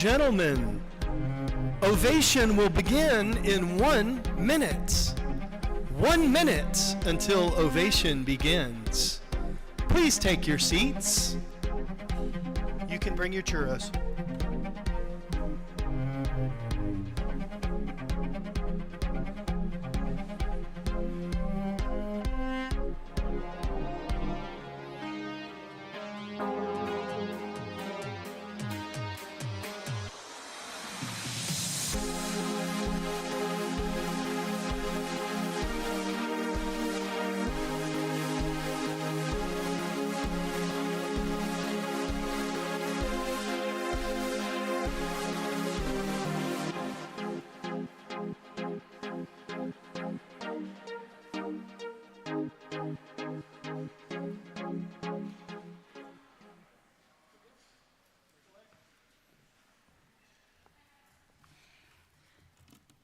Gentlemen, Ovation will begin in 1 minute. 1 minute until Ovation begins. Please take your seats. You can bring your churros.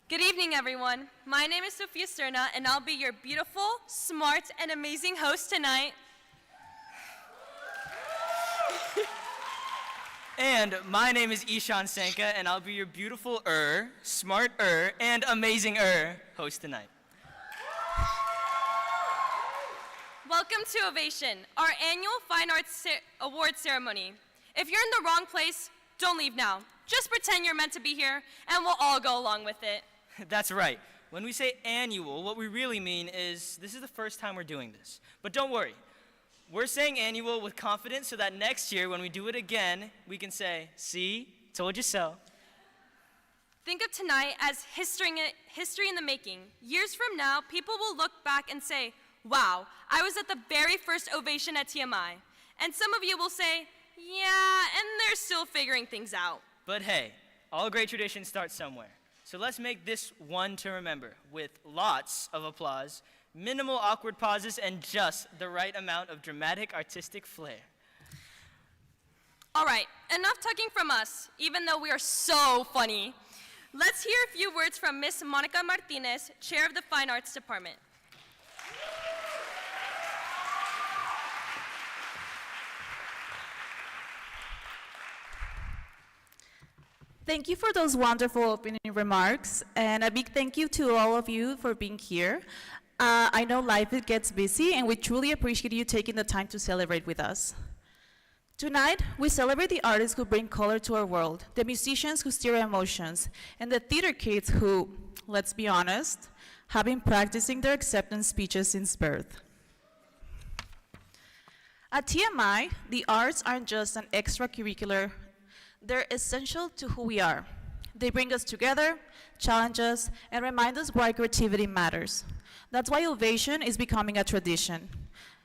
Good evening, everyone. My name is Sofia Serna, and I'll be your beautiful, smart, and amazing host tonight. And my name is Ishan Sanka, and I'll be your beautiful, smart, and amazing host tonight. Welcome to Ovation, our annual Fine Arts Award ceremony. If you're in the wrong place, don't leave now. Just pretend you're meant to be here, and we'll all go along with it. That's right. When we say annual, what we really mean is this is the first time we're doing this. But don't worry. We're saying annual with confidence so that next year when we do it again, we can say, see, told you so. Think of tonight as history in the making. Years from now, people will look back and say, wow, I was at the very first Ovation at TMI. And some of you will say, yeah, and they're still figuring things out. But hey, all great traditions start somewhere. So let's make this one to remember with lots of applause, minimal awkward pauses, and just the right amount of dramatic artistic flair. All right, enough talking from us, even though we are so funny. Let's hear a few words from Miss Monica Martinez, Chair of the Fine Arts Department. Thank you for those wonderful opening remarks, and a big thank you to all of you for being here. I know life gets busy, and we truly appreciate you taking the time to celebrate with us. Tonight, we celebrate the artists who bring color to our world, the musicians who steer our emotions, and the theater kids who, let's be honest, have been practicing their acceptance speeches since birth. At TMI, the arts aren't just an extracurricular. They're essential to who we are. They bring us together, challenge us, and remind us why creativity matters. That's why Ovation is becoming a tradition,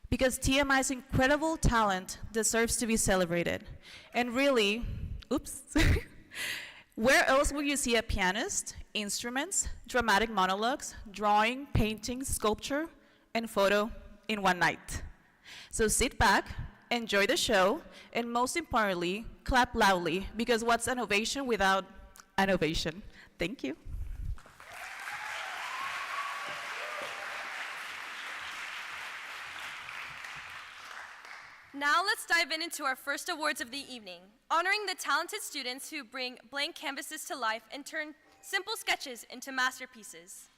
because TMI's incredible talent deserves to be celebrated. And really, where else will you see a pianist, instruments, dramatic monologues, drawing, painting, sculpture, and photo in one night? So sit back, enjoy the show, and most importantly, clap loudly, because what's an ovation without an ovation? Thank you. Now let's dive into our first awards of the evening, honoring the talented students who bring blank canvases to life and turn simple sketches into masterpieces.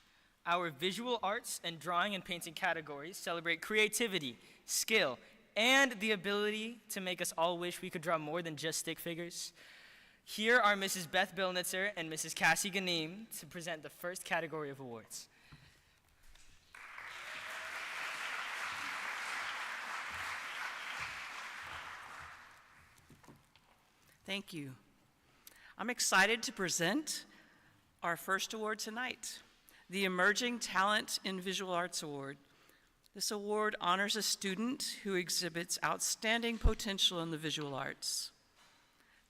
Our visual arts and drawing and painting categories celebrate creativity, skill, and the ability to make us all wish we could draw more than just stick figures. Here are Mrs. Beth Bilnitzer and Mrs. Cassie Ganim to present the first category of awards. Thank you. I'm excited to present our first award tonight, the Emerging Talent in Visual Arts Award. This award honors a student who exhibits outstanding potential in the visual arts.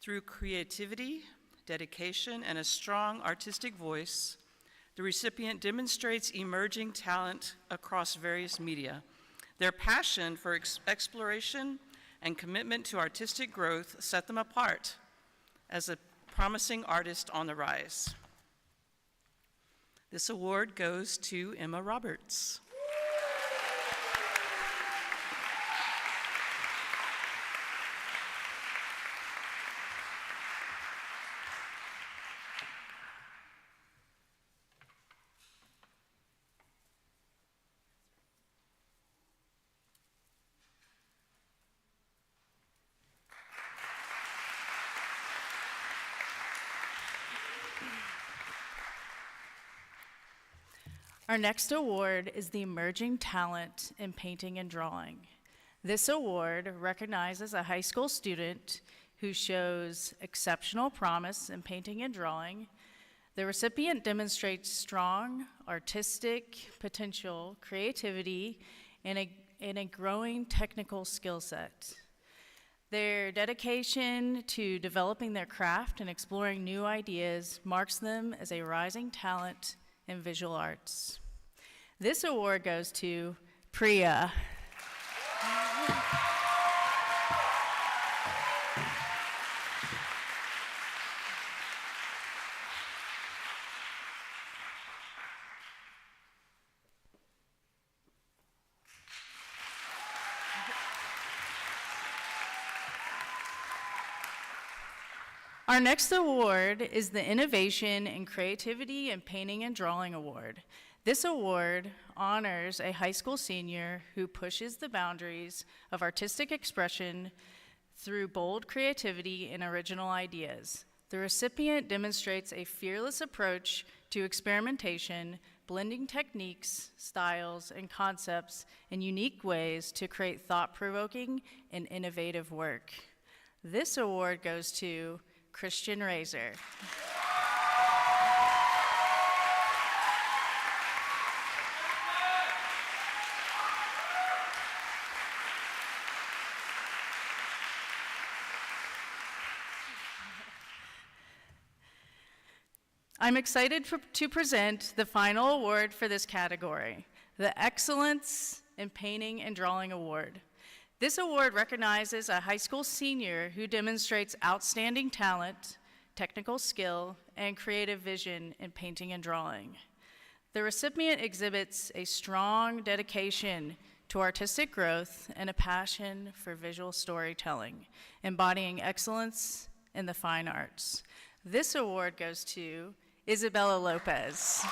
Through creativity, dedication, and a strong artistic voice, the recipient demonstrates emerging talent across various media. Their passion for exploration and commitment to artistic growth set them apart as a promising artist on the rise. This award goes to Emma Roberts. Our next award is the Emerging Talent in Painting and Drawing. This award recognizes a high school student who shows exceptional promise in painting and drawing. The recipient demonstrates strong artistic potential, creativity, and a growing technical skill set. Their dedication to developing their craft and exploring new ideas marks them as a rising talent in visual arts. This award goes to Priya. Our next award is the Innovation in Creativity in Painting and Drawing Award. This award honors a high school senior who pushes the boundaries of artistic expression through bold creativity and original ideas. The recipient demonstrates a fearless approach to experimentation, blending techniques, styles, and concepts in unique ways to create thought-provoking and innovative work. This award goes to Christian Razor. I'm excited to present the final award for this category, the Excellence in Painting and Drawing Award. This award recognizes a high school senior who demonstrates outstanding talent, technical skill, and creative vision in painting and drawing. The recipient exhibits a strong dedication to artistic growth and a passion for visual storytelling, embodying excellence in the fine arts. This award goes to Isabella Lopez.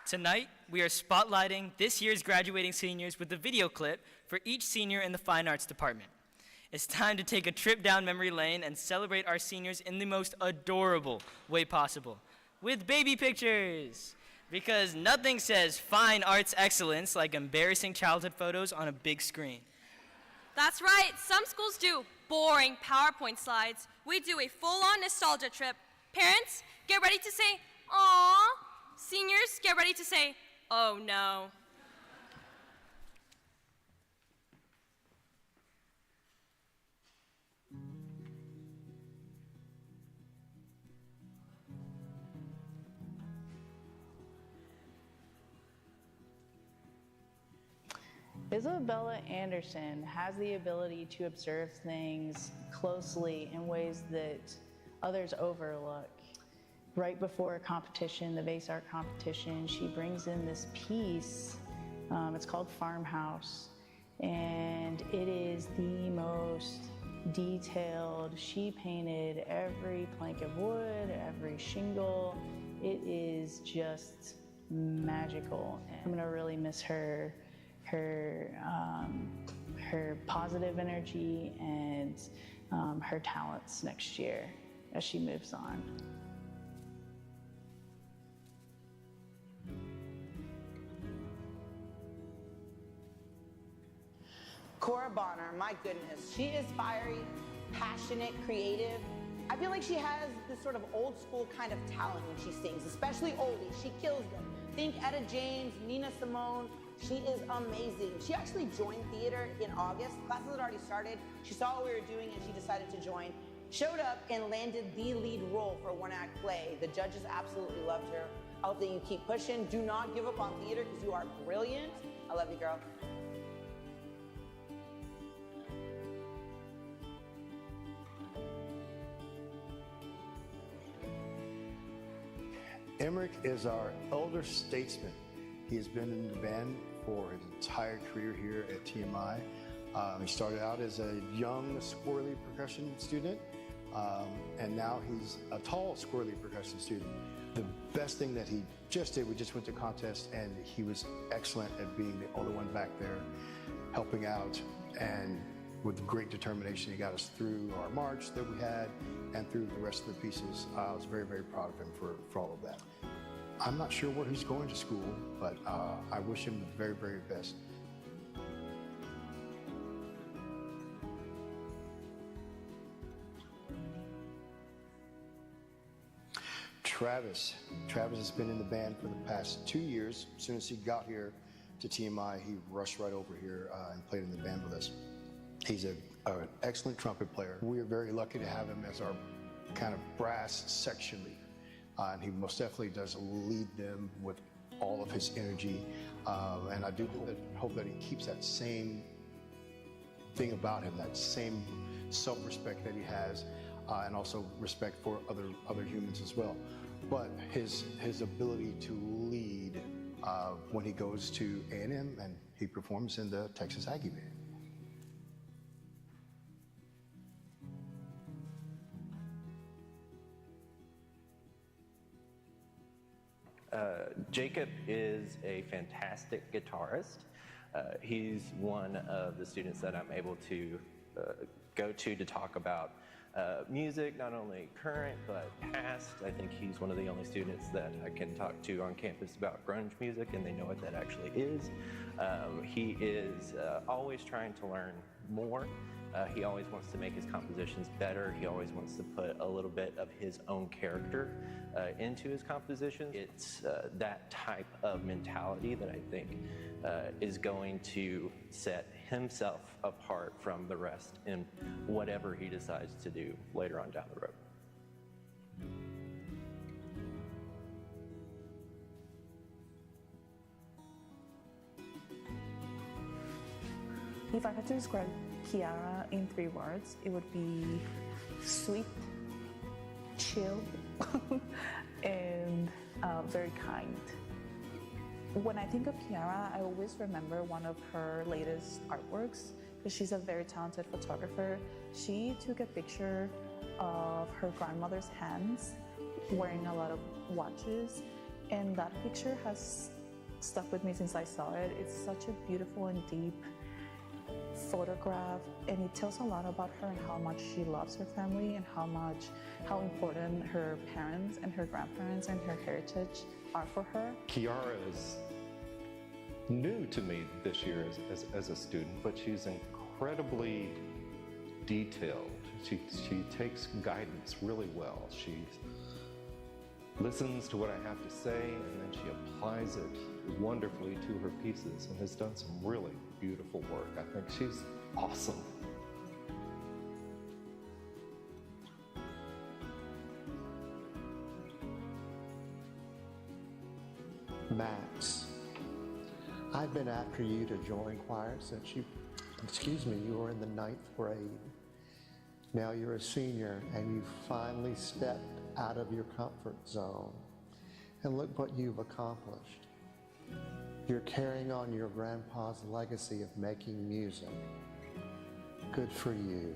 Tonight, we are spotlighting this year's graduating seniors with a video clip for each senior in the Fine Arts Department. It's time to take a trip down memory lane and celebrate our seniors in the most adorable way possible, with baby pictures. Because nothing says fine arts excellence like embarrassing childhood photos on a big screen. That's right, some schools do boring PowerPoint slides. We do a full-on nostalgia trip. Parents, get ready to say, "Aww." Seniors, get ready to say, "Oh no." Isabella Anderson has the ability to observe things closely in ways that others overlook. Right before a competition, the vase art competition, she brings in this piece. It's called Farmhouse, and it is the most detailed. She painted every plank of wood, every shingle. It is just magical. And I'm gonna really miss her positive energy and her talents next year as she moves on. Cora Bonner, my goodness, she is fiery, passionate, creative. I feel like she has this sort of old school kind of talent when she sings, especially oldies. She kills them. Think Etta James, Nina Simone. She is amazing. She actually joined theater in August. Classes had already started. She saw what we were doing and she decided to join. Showed up and landed the lead role for a one-act play. The judges absolutely loved her. I hope that you keep pushing. Do not give up on theater because you are brilliant. I love you, girl. Emmerich is our elder statesman. He has been in the band for his entire career here at TMI. He started out as a young, squirrely percussion student, and now he's a tall, squirrely percussion student. The best thing that he just did, we just went to contest, and he was excellent at being the only one back there, helping out, and with great determination, he got us through our march that we had and through the rest of the pieces. I was very, very proud of him for all of that. I'm not sure where he's going to school, but I wish him the very, very best. Travis has been in the band for the past 2 years. As soon as he got here to TMI, he rushed right over here and played in the band with us. He's an excellent trumpet player. We are very lucky to have him as our kind of brass section leader. And he most definitely does lead them with all of his energy. And I do hope that he keeps that same thing about him, that same self-respect that he has, and also respect for other humans as well. But his ability to lead when he goes to A&M and he performs in the Texas Aggie Band. Jacob is a fantastic guitarist. He's one of the students that I'm able to go to talk about music, not only current but past. I think he's one of the only students that I can talk to on campus about grunge music, and they know what that actually is. He is always trying to learn more. He always wants to make his compositions better. He always wants to put a little bit of his own character into his compositions. It's that type of mentality that I think is going to set himself apart from the rest in whatever he decides to do later on down the road. If I had to describe Kiara in 3 words, it would be sweet, chill, and very kind. When I think of Kiara, I always remember one of her latest artworks, because she's a very talented photographer. She took a picture of her grandmother's hands wearing a lot of watches, and that picture has stuck with me since I saw it. It's such a beautiful and deep photograph, and it tells a lot about her and how much she loves her family and how important her parents and her grandparents and her heritage are for her. Kiara is new to me this year as a student, but she's incredibly detailed. She takes guidance really well. She listens to what I have to say, and then she applies it wonderfully to her pieces and has done some really beautiful work. I think she's awesome. Max, I've been after you to join choir since you were in the 9th grade. Now you're a senior and you finally stepped out of your comfort zone. And look what you've accomplished. You're carrying on your grandpa's legacy of making music. Good for you.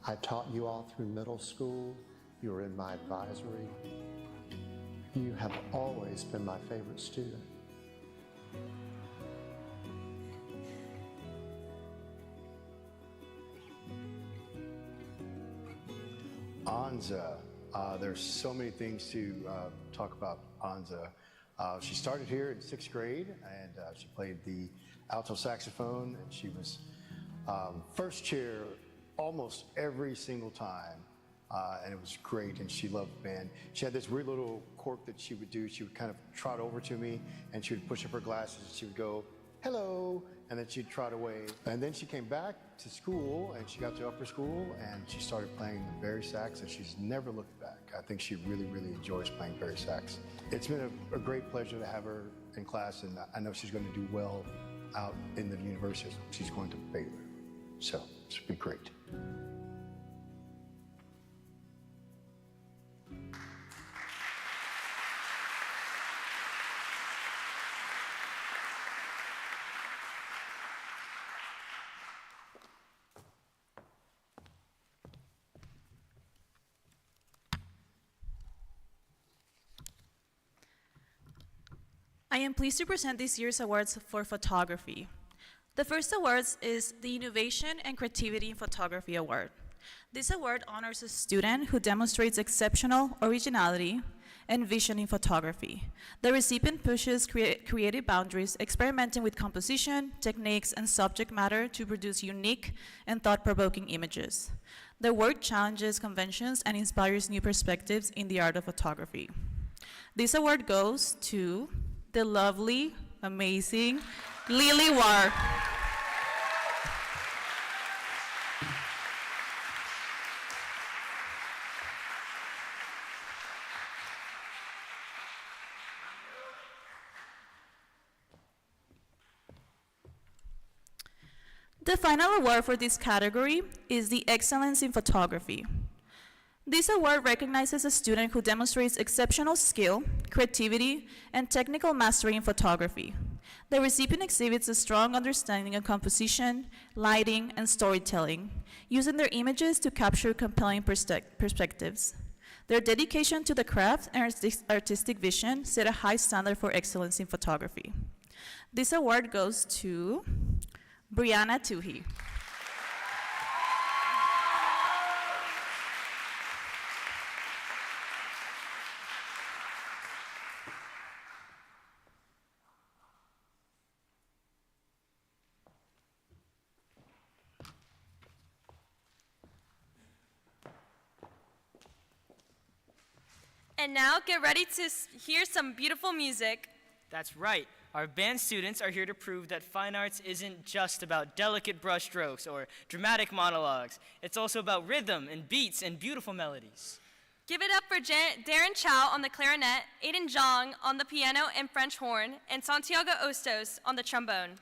I taught you all through middle school. You were in my advisory. You have always been my favorite student. Anza. There's so many things to talk about Anza. She started here in 6th grade, and she played the alto saxophone, and she was first chair almost every single time, and it was great, and she loved the band. She had this weird little quirk that she would do. She would kind of trot over to me, and she would push up her glasses, and she would go, "Hello," and then she'd trot away. And then she came back to school, and she got to upper school, and she started playing the bari sax, and she's never looked back. I think she really, really enjoys playing bari sax. It's been a great pleasure to have her in class, and I know she's going to do well out in the university. She's going to Baylor, so it's been great. I am pleased to present this year's awards for photography. The first award is the Innovation and Creativity in Photography Award. This award honors a student who demonstrates exceptional originality and vision in photography. The recipient pushes creative boundaries, experimenting with composition, techniques, and subject matter to produce unique and thought-provoking images. Their work challenges conventions and inspires new perspectives in the art of photography. This award goes to the lovely, amazing Lily War. The final award for this category is the Excellence in Photography. This award recognizes a student who demonstrates exceptional skill, creativity, and technical mastery in photography. The recipient exhibits a strong understanding of composition, lighting, and storytelling, using their images to capture compelling perspectives. Their dedication to the craft and artistic vision set a high standard for excellence in photography. This award goes to Brianna Tuhi. And now get ready to hear some beautiful music. That's right. Our band students are here to prove that fine arts isn't just about delicate brushstrokes or dramatic monologues. It's also about rhythm and beats and beautiful melodies. Give it up for Darren Chow on the clarinet, Aiden Zhang on the piano and French horn, and Santiago Ostos on the trombone.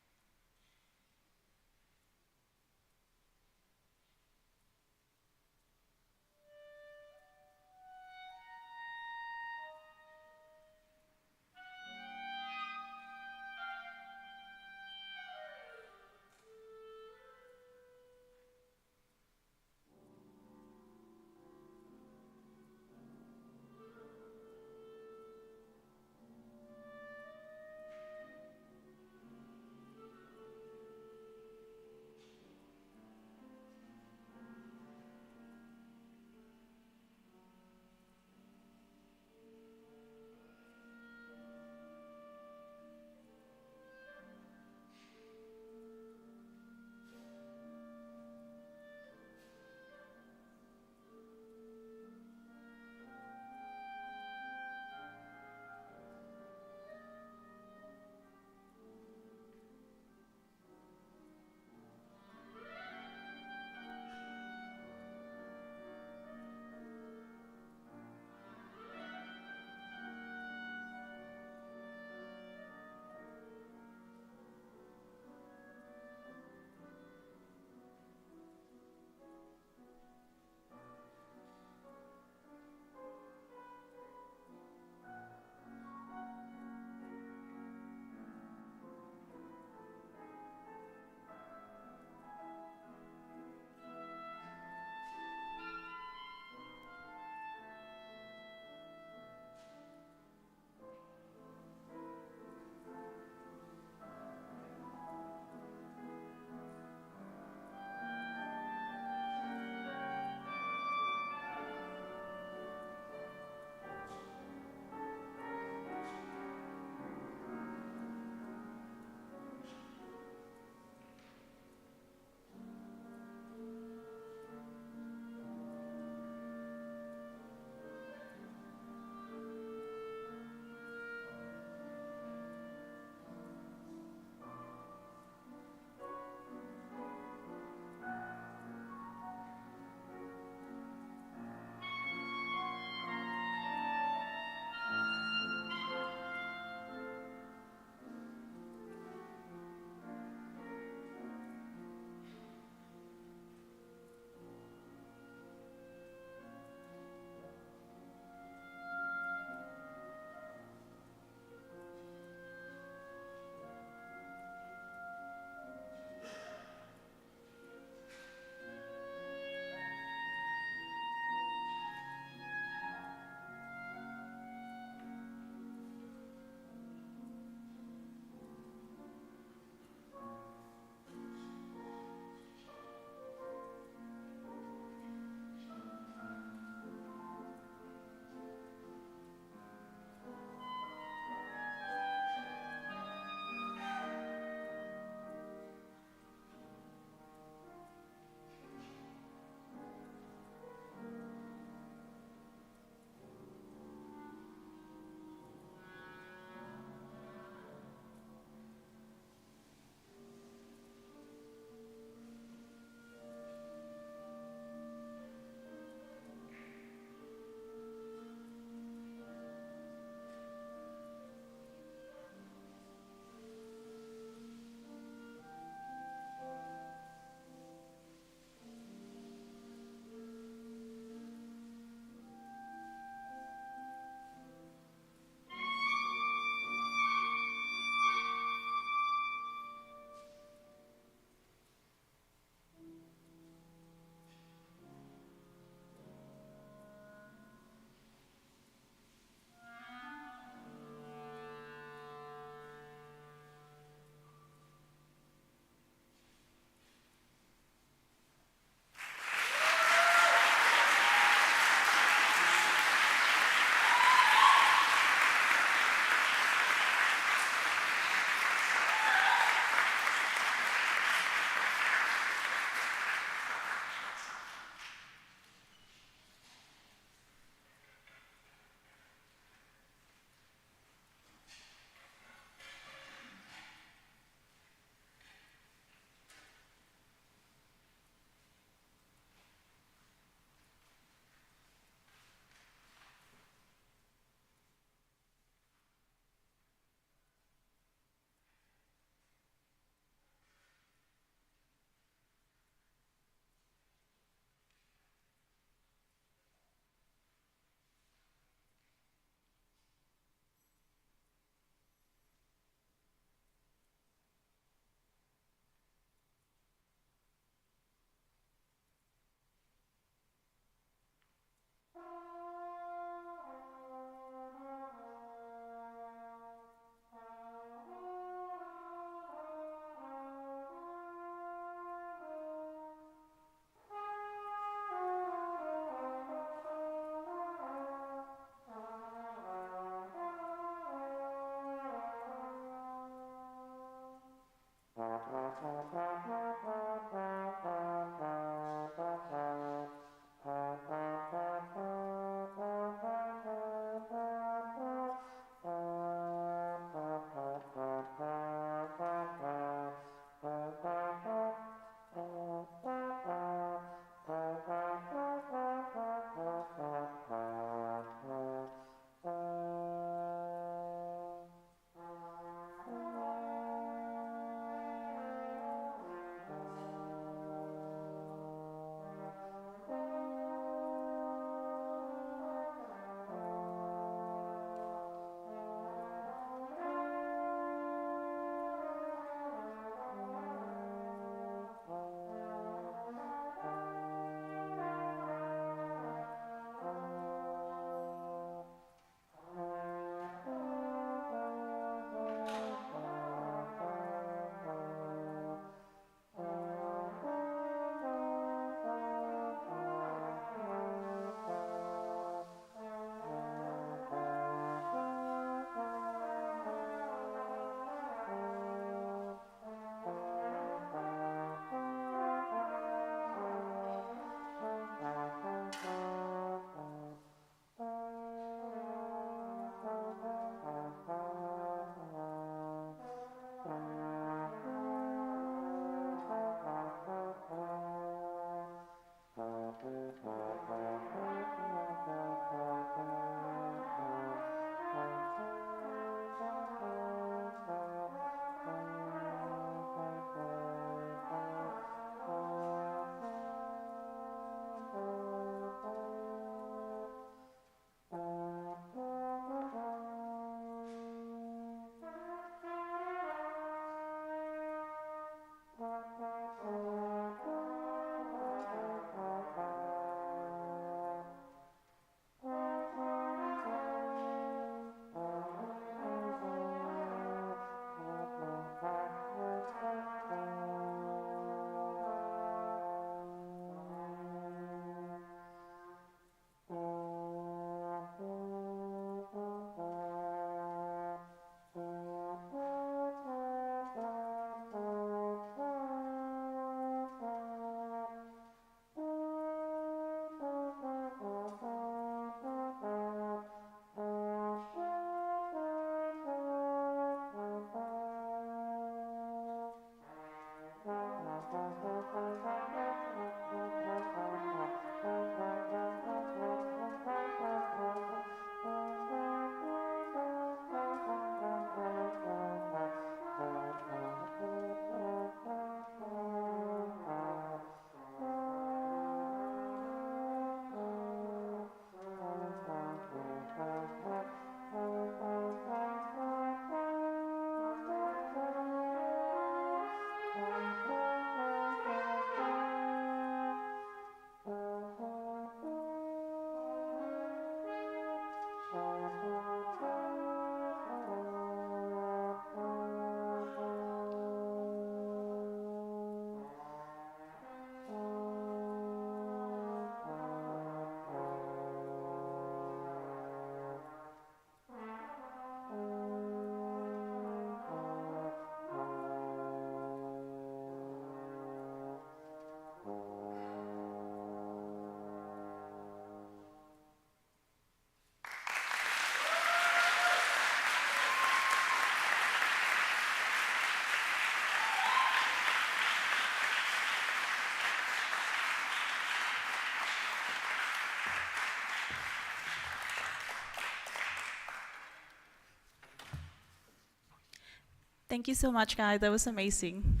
Thank you so much, guys. That was amazing.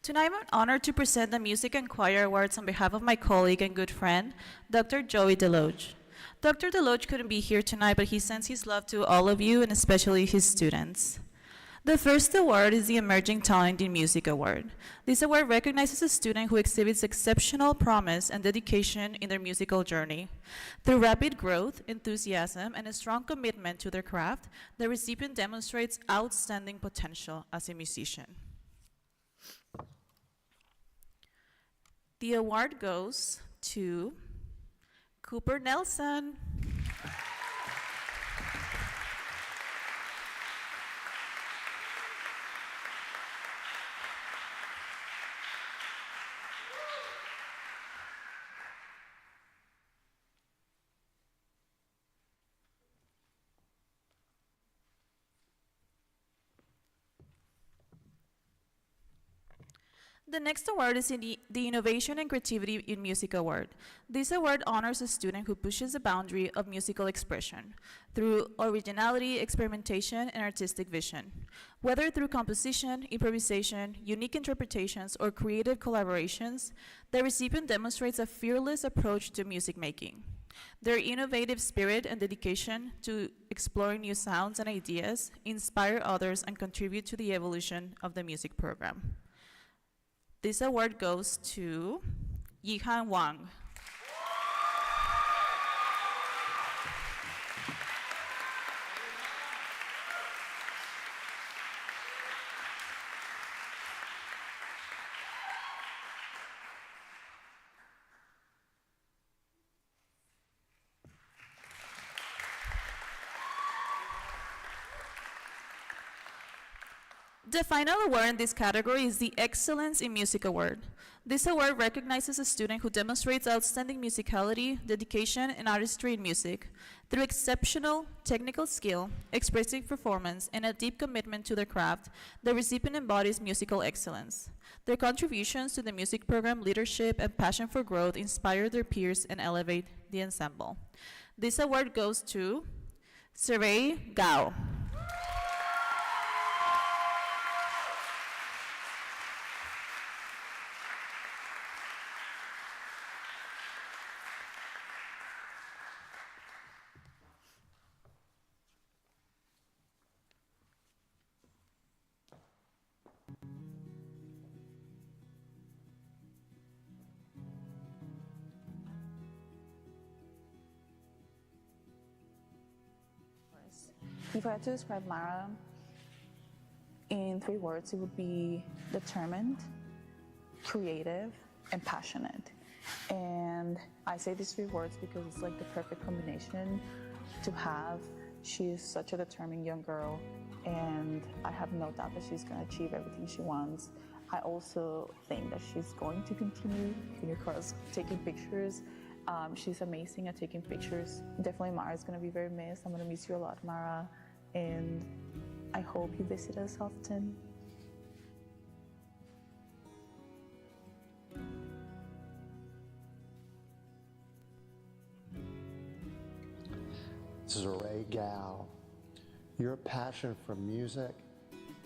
Tonight, I'm honored to present the Music and Choir Awards on behalf of my colleague and good friend, Dr. Joey Deloge. Dr. Deloge couldn't be here tonight, but he sends his love to all of you and especially his students. The first award is the Emerging Talent in Music Award. This award recognizes a student who exhibits exceptional promise and dedication in their musical journey. Through rapid growth, enthusiasm, and a strong commitment to their craft, the recipient demonstrates outstanding potential as a musician. The award goes to Cooper Nelson. The next award is the Innovation and Creativity in Music Award. This award honors a student who pushes the boundary of musical expression through originality, experimentation, and artistic vision. Whether through composition, improvisation, unique interpretations, or creative collaborations, the recipient demonstrates a fearless approach to music making. Their innovative spirit and dedication to exploring new sounds and ideas inspire others and contribute to the evolution of the music program. This award goes to Yihan Wang. The final award in this category is the Excellence in Music Award. This award recognizes a student who demonstrates outstanding musicality, dedication, and artistry in music. Through exceptional technical skill, expressive performance, and a deep commitment to their craft, the recipient embodies musical excellence. Their contributions to the music program leadership and passion for growth inspire their peers and elevate the ensemble. This award goes to Saray Gao. If I had to describe Mara in 3 words, it would be determined, creative, and passionate. And I say these 3 words because it's like the perfect combination to have. She is such a determined young girl, and I have no doubt that she's going to achieve everything she wants. I also think that she's going to continue across taking pictures. She's amazing at taking pictures. Definitely Mara's going to be very missed. I'm going to miss you a lot, Mara. And I hope you visit us often. Saray Gao, your passion for music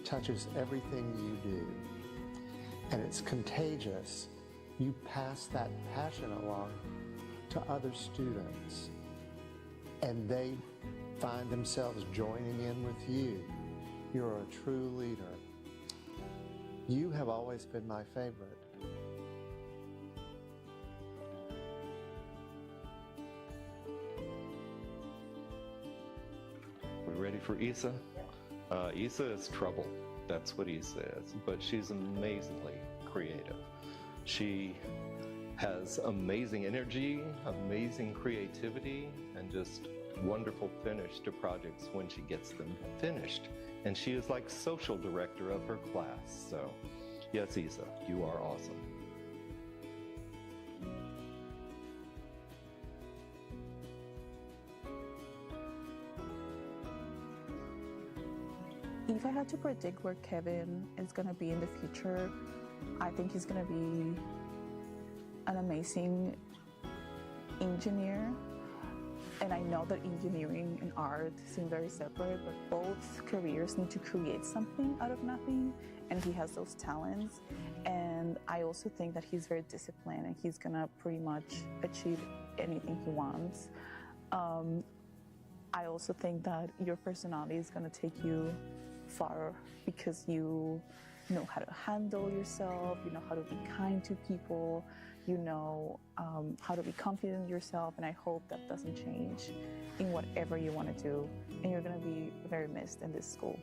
touches everything you do, and it's contagious. You pass that passion along to other students, and they find themselves joining in with you. You're a true leader. You have always been my favorite. We ready for Issa? Issa is trouble. That's what Issa is. But she's amazingly creative. She has amazing energy, amazing creativity, and just wonderful finish to projects when she gets them finished. And she is like social director of her class. So, yes, Issa, you are awesome. If I had to predict where Kevin is going to be in the future, I think he's going to be an amazing engineer. And I know that engineering and art seem very separate, but both careers need to create something out of nothing, and he has those talents. And I also think that he's very disciplined, and he's gonna pretty much achieve anything he wants. I also think that your personality is gonna take you far because you know how to handle yourself, you know how to be kind to people, you know how to be confident in yourself, and I hope that doesn't change in whatever you want to do, and you're going to be very missed in this school.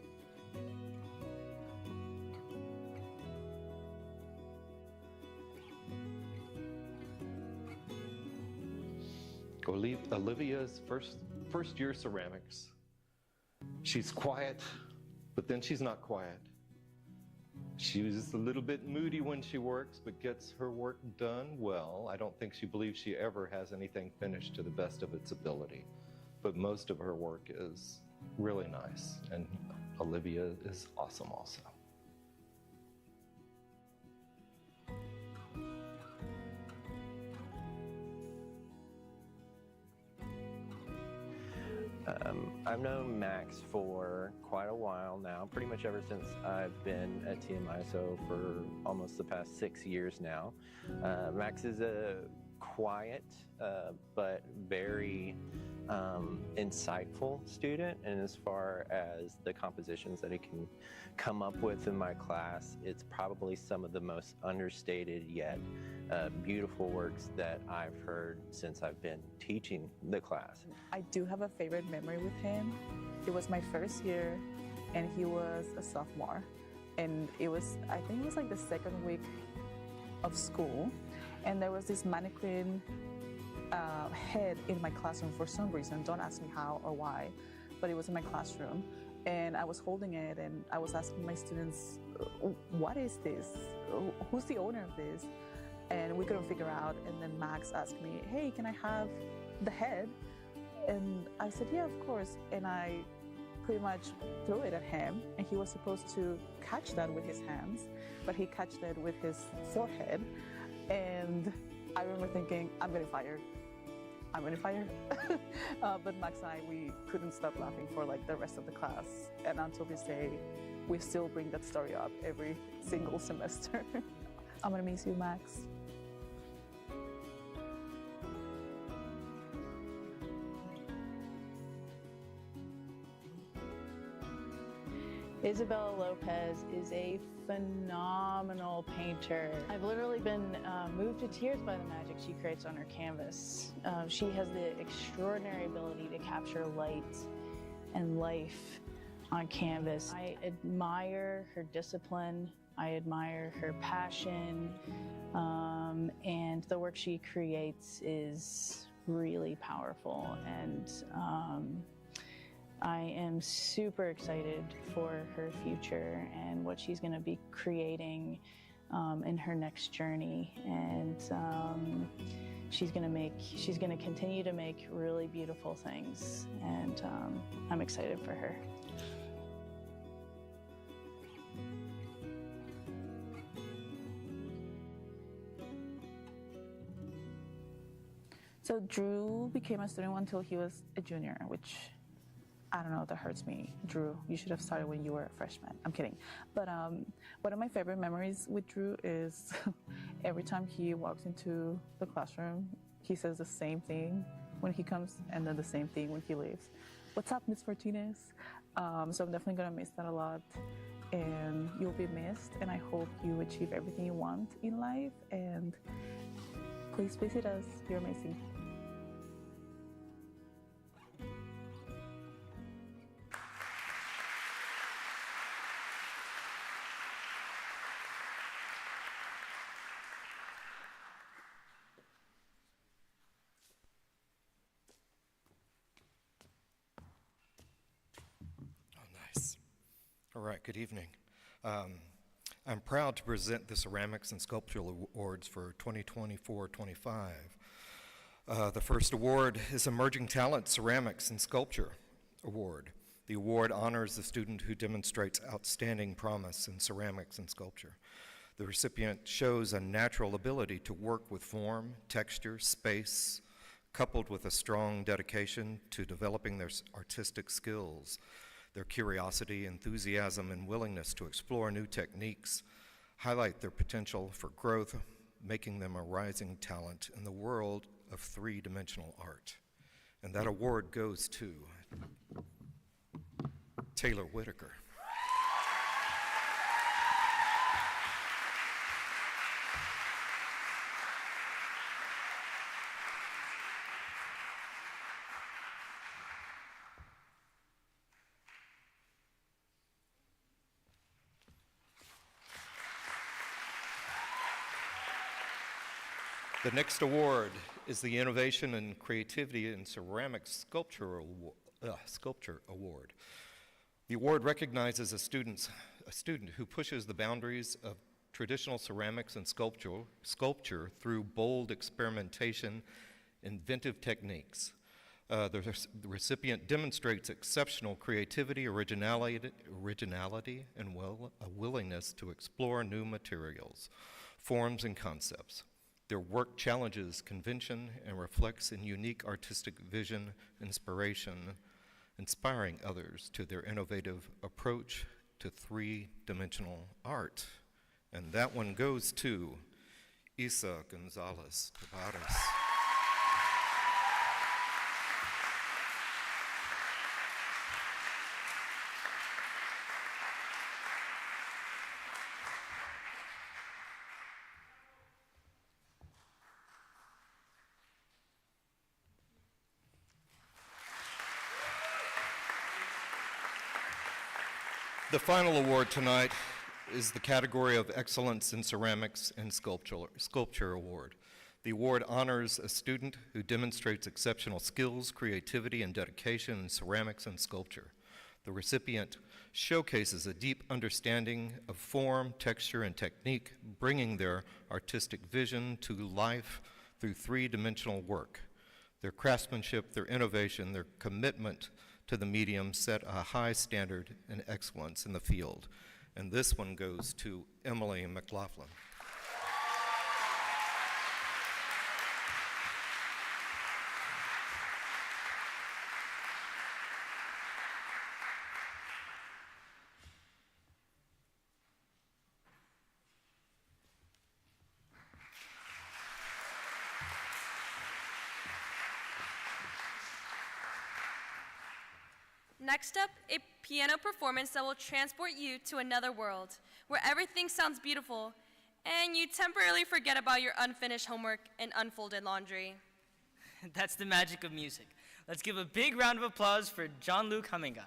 Olivia's first year ceramics. She's quiet, but then she's not quiet. She's a little bit moody when she works, but gets her work done well. I don't think she believes she ever has anything finished to the best of its ability, but most of her work is really nice, and Olivia is awesome also. I've known Max for quite a while now, pretty much ever since I've been at TMI, so for almost the past 6 years now. Max is a quiet but very insightful student, and as far as the compositions that he can come up with in my class, it's probably some of the most understated yet beautiful works that I've heard since I've been teaching the class. I do have a favorite memory with him. It was my first year, and he was a sophomore, and I think it was like the second week of school, and there was this mannequin head in my classroom for some reason. Don't ask me how or why, but it was in my classroom, and I was holding it, and I was asking my students, what is this? Who's the owner of this? And we couldn't figure out, and then Max asked me, hey, can I have the head? And I said, yeah, of course. And I pretty much threw it at him, and he was supposed to catch that with his hands, but he catched it with his forehead. And I remember thinking, I'm getting fired. I'm getting fired. But Max and I, we couldn't stop laughing for like the rest of the class. And until this day, we still bring that story up every single semester. I'm gonna miss you, Max. Isabella Lopez is a phenomenal painter. I've literally been moved to tears by the magic she creates on her canvas. She has the extraordinary ability to capture light and life on canvas. I admire her discipline. I admire her passion, and the work she creates is really powerful, and I am super excited for her future and what she's going to be creating in her next journey. And she's going to continue to make really beautiful things, and I'm excited for her. So Drew became a student until he was a junior, which I don't know, that hurts me. Drew, you should have started when you were a freshman. I'm kidding. But one of my favorite memories with Drew is every time he walks into the classroom, he says the same thing when he comes, and then the same thing when he leaves. What's up, Miss Martinez? So I'm definitely gonna miss that a lot, and you'll be missed, and I hope you achieve everything you want in life, and please visit us. You're amazing. All right, good evening. I'm proud to present the Ceramics and Sculptural Awards for 2024-25. The first award is Emerging Talent Ceramics and Sculpture Award. The award honors the student who demonstrates outstanding promise in ceramics and sculpture. The recipient shows a natural ability to work with form, texture, space, coupled with a strong dedication to developing their artistic skills. Their curiosity, enthusiasm, and willingness to explore new techniques highlight their potential for growth, making them a rising talent in the world of three-dimensional art. And that award goes to Taylor Whitaker. The next award is the Innovation and Creativity in Ceramics Sculpture Award. The award recognizes a student who pushes the boundaries of traditional ceramics and sculpture through bold experimentation, inventive techniques. The recipient demonstrates exceptional creativity, originality, and a willingness to explore new materials, forms, and concepts. Their work challenges convention and reflects in unique artistic vision, inspiring others to their innovative approach to three-dimensional art. And that one goes to Isa Gonzalez Tavares. The final award tonight is the category of Excellence in Ceramics and Sculpture Award. The award honors a student who demonstrates exceptional skills, creativity, and dedication in ceramics and sculpture. The recipient showcases a deep understanding of form, texture, and technique, bringing their artistic vision to life through three-dimensional work. Their craftsmanship, their innovation, their commitment to the medium set a high standard and excellence in the field. And this one goes to Emily McLaughlin. Next up, a piano performance that will transport you to another world, where everything sounds beautiful, and you temporarily forget about your unfinished homework and unfolded laundry. That's the magic of music. Let's give a big round of applause for John-Luc Huminga.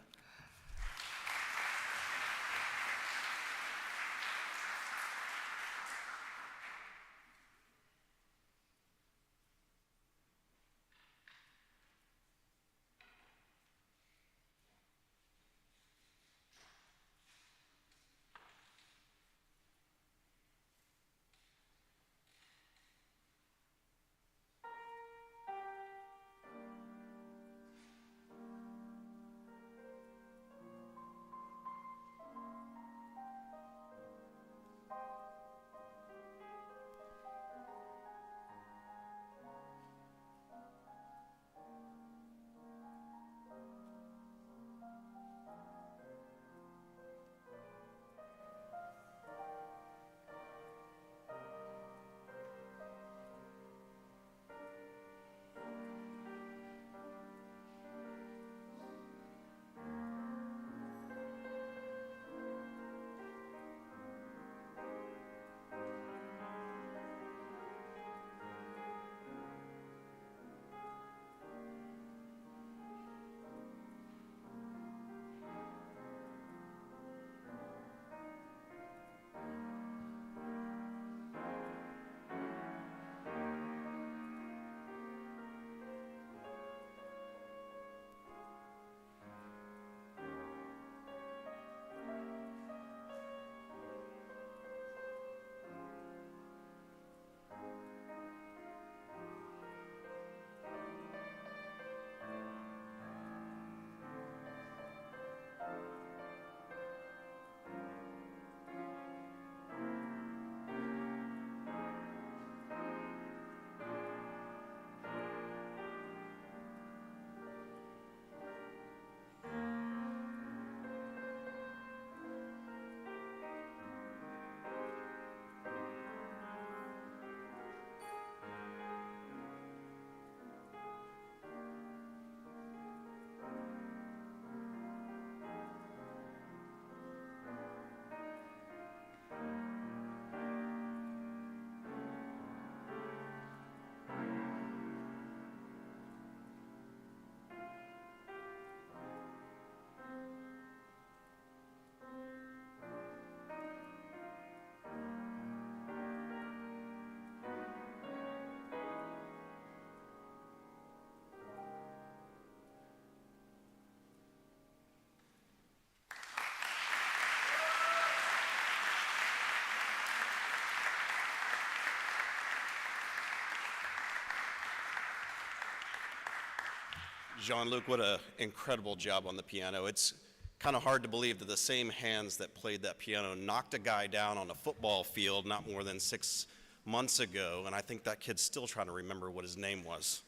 Jean-Luc, what an incredible job on the piano. It's kind of hard to believe that the same hands that played that piano knocked a guy down on a football field not more than 6 months ago, and I think that kid's still trying to remember what his name was.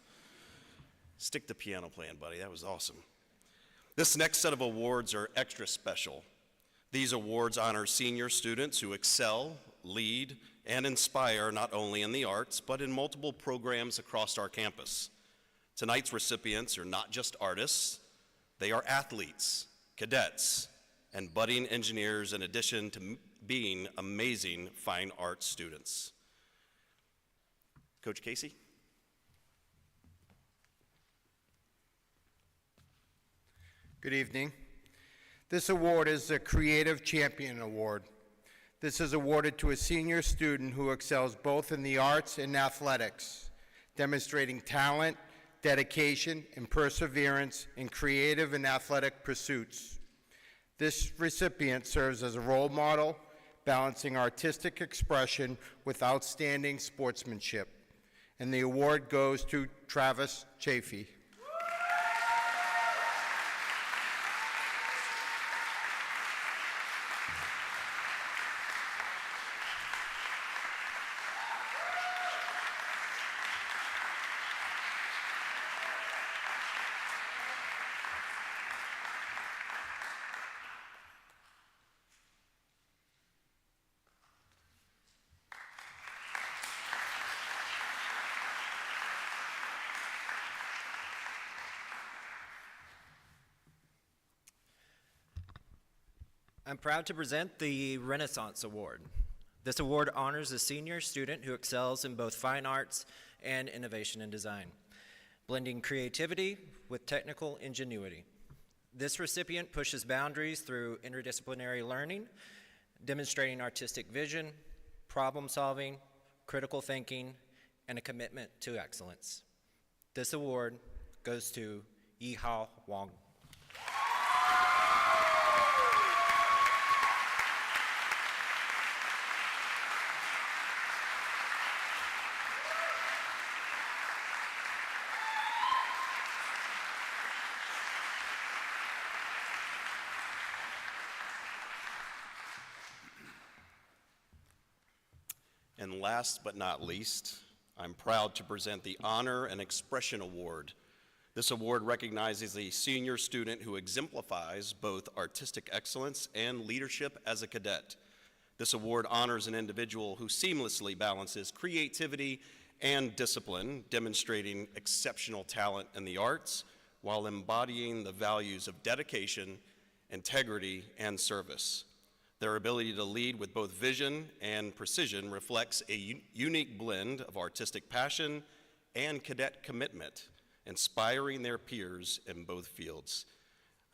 Stick to piano playing, buddy. That was awesome. This next set of awards are extra special. These awards honor senior students who excel, lead, and inspire not only in the arts, but in multiple programs across our campus. Tonight's recipients are not just artists, they are athletes, cadets, and budding engineers in addition to being amazing fine arts students. Coach Casey? Good evening. This award is the Creative Champion Award. This is awarded to a senior student who excels both in the arts and athletics, demonstrating talent, dedication, and perseverance in creative and athletic pursuits. This recipient serves as a role model, balancing artistic expression with outstanding sportsmanship. And the award goes to Travis Chafee. I'm proud to present the Renaissance Award. This award honors a senior student who excels in both fine arts and innovation and design, blending creativity with technical ingenuity. This recipient pushes boundaries through interdisciplinary learning, demonstrating artistic vision, problem solving, critical thinking, and a commitment to excellence. This award goes to Yihao Wang. And last but not least, I'm proud to present the Honor and Expression Award. This award recognizes a senior student who exemplifies both artistic excellence and leadership as a cadet. This award honors an individual who seamlessly balances creativity and discipline, demonstrating exceptional talent in the arts while embodying the values of dedication, integrity, and service. Their ability to lead with both vision and precision reflects a unique blend of artistic passion and cadet commitment, inspiring their peers in both fields.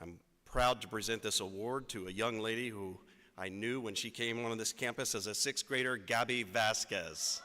I'm proud to present this award to a young lady who I knew when she came onto this campus as a 6th grader, Gabby Vasquez.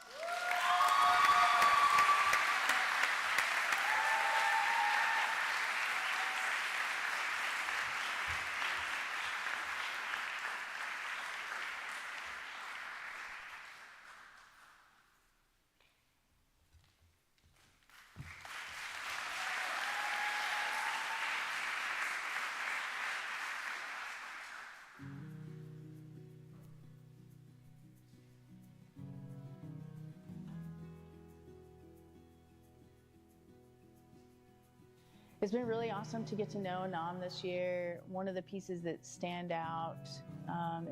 It's been really awesome to get to know Nam this year. One of the pieces that stand out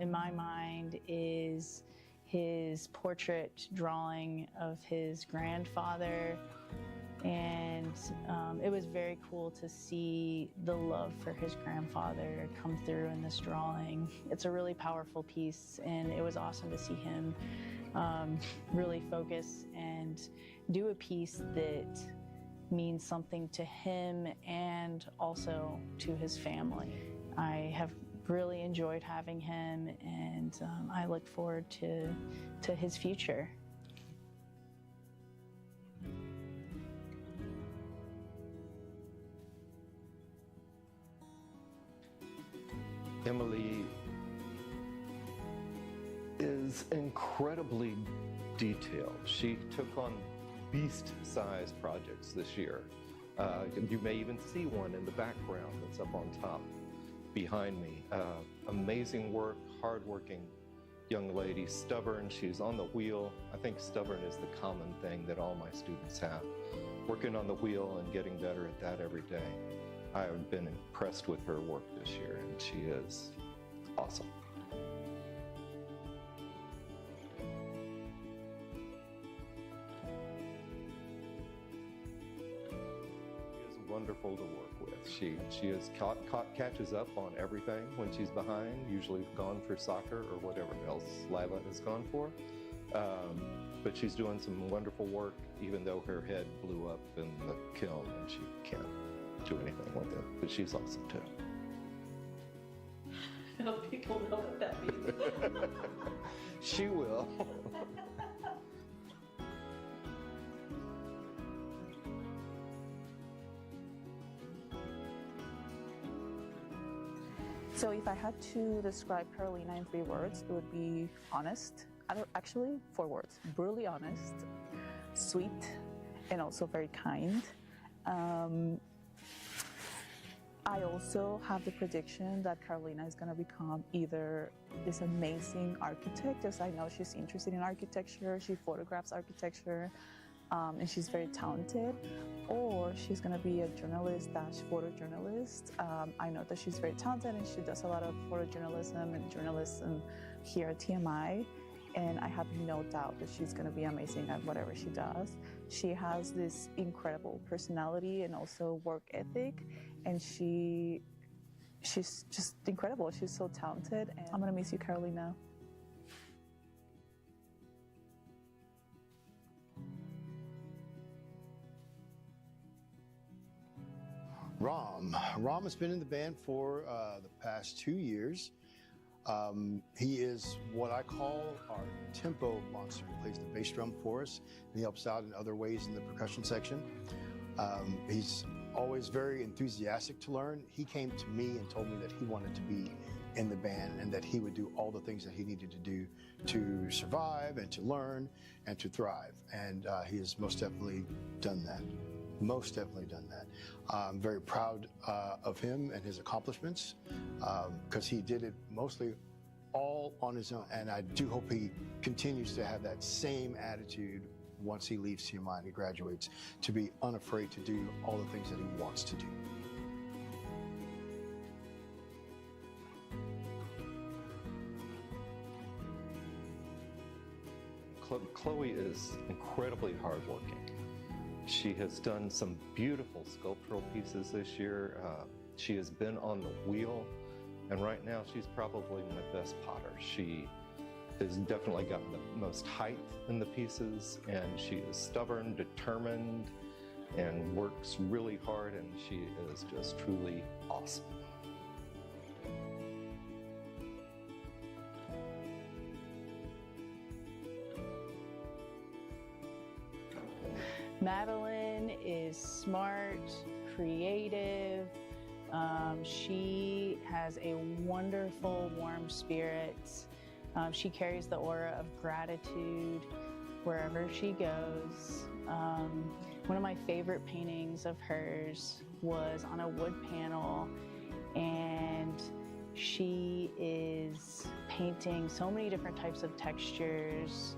in my mind is his portrait drawing of his grandfather. And it was very cool to see the love for his grandfather come through in this drawing. It's a really powerful piece, and it was awesome to see him really focus and do a piece that means something to him and also to his family. I have really enjoyed having him, and I look forward to his future. Emily is incredibly detailed. She took on beast-sized projects this year, You may even see one in the background that's up on top behind me. Amazing work, hardworking young lady, stubborn. She's on the wheel. I think stubborn is the common thing that all my students have. Working on the wheel and getting better at that every day. I have been impressed with her work this year, and she is awesome. She is wonderful to work with. She catches up on everything when she's behind, usually gone for soccer or whatever else Lila has gone for. But she's doing some wonderful work, even though her head blew up in the kiln and she can't do anything with it. But she's awesome too. I hope people know what that means. She will. So if I had to describe Carolina in 3 words, it would be honest. Actually, 4 words. Brutally honest, sweet, and also very kind. I also have the prediction that Carolina is going to become either this amazing architect, as I know she's interested in architecture, she photographs architecture, and she's very talented, or she's going to be a journalist/photojournalist. I know that she's very talented and she does a lot of photojournalism and journalism here at TMI, and I have no doubt that she's going to be amazing at whatever she does. She has this incredible personality and also work ethic, and she's just incredible. She's so talented, and I'm going to miss you, Carolina. Rom has been in the band for the past 2 years. He is what I call our tempo monster. He plays the bass drum for us, and he helps out in other ways in the percussion section. He's always very enthusiastic to learn. He came to me and told me that he wanted to be in the band and that he would do all the things that he needed to do to survive and to learn and to thrive. And he has most definitely done that. Most definitely done that. I'm very proud of him and his accomplishments because he did it mostly all on his own. And I do hope he continues to have that same attitude once he leaves TMI and he graduates, to be unafraid to do all the things that he wants to do. Chloe is incredibly hardworking. She has done some beautiful sculptural pieces this year. She has been on the wheel, and right now she's probably my best potter. She has definitely got the most height in the pieces, and she is stubborn, determined, and works really hard, and she is just truly awesome. Madeline is smart, creative. She has a wonderful, warm spirit. She carries the aura of gratitude wherever she goes. One of my favorite paintings of hers was on a wood panel, and she is painting so many different types of textures.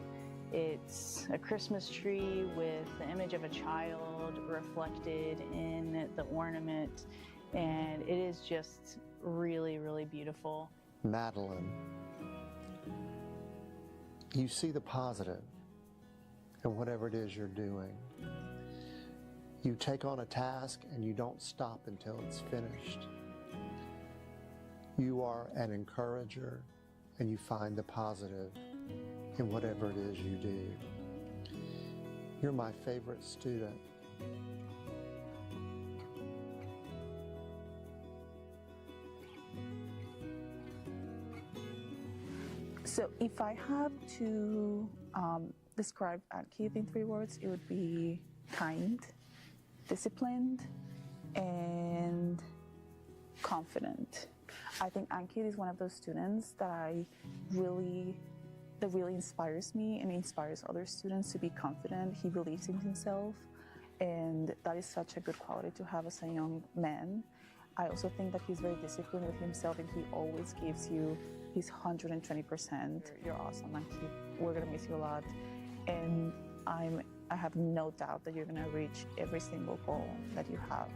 It's a Christmas tree with the image of a child reflected in the ornament, and it is just really, really beautiful. Madeline, you see the positive in whatever it is you're doing. You take on a task and you don't stop until it's finished. You are an encourager and you find the positive in whatever it is you do. You're my favorite student. So if I have to describe Ankit in 3 words, it would be kind, disciplined, and confident. I think Ankit is one of those students that really inspires me and inspires other students to be confident. He believes in himself, And that is such a good quality to have as a young man. I also think that he's very disciplined with himself, and he always gives you his 120%. You're awesome, and we're gonna miss you a lot. And I have no doubt that you're gonna reach every single goal that you have.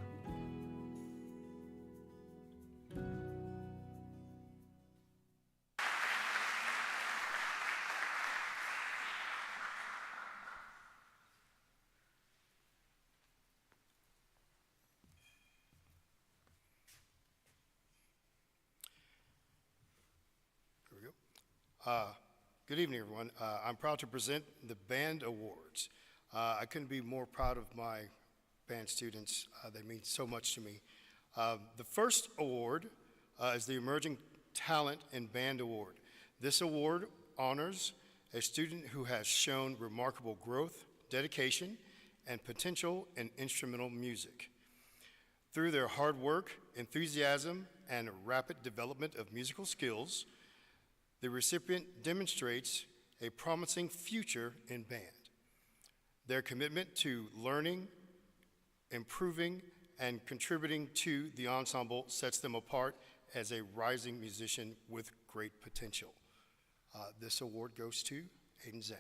Here we go. Good evening, everyone. I'm proud to present the Band Awards. I couldn't be more proud of my band students. They mean so much to me. The first award is the Emerging Talent in Band Award. This award honors a student who has shown remarkable growth, dedication, and potential in instrumental music. Through their hard work, enthusiasm, and rapid development of musical skills, the recipient demonstrates a promising future in band. Their commitment to learning, improving, and contributing to the ensemble sets them apart as a rising musician with great potential. This award goes to Aiden Zhang.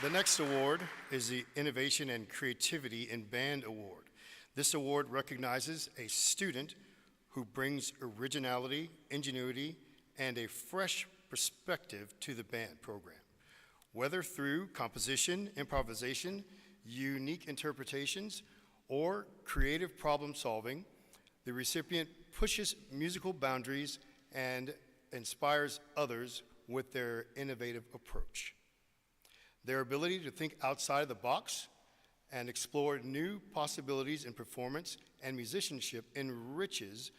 The next award is the Innovation and Creativity in Band Award. This award recognizes a student who brings originality, ingenuity, and a fresh perspective to the band program. Whether through composition, improvisation, unique interpretations, or creative problem solving, the recipient pushes musical boundaries and inspires others with their innovative approach. Their ability to think outside of the box and explore new possibilities in performance and musicianship enriches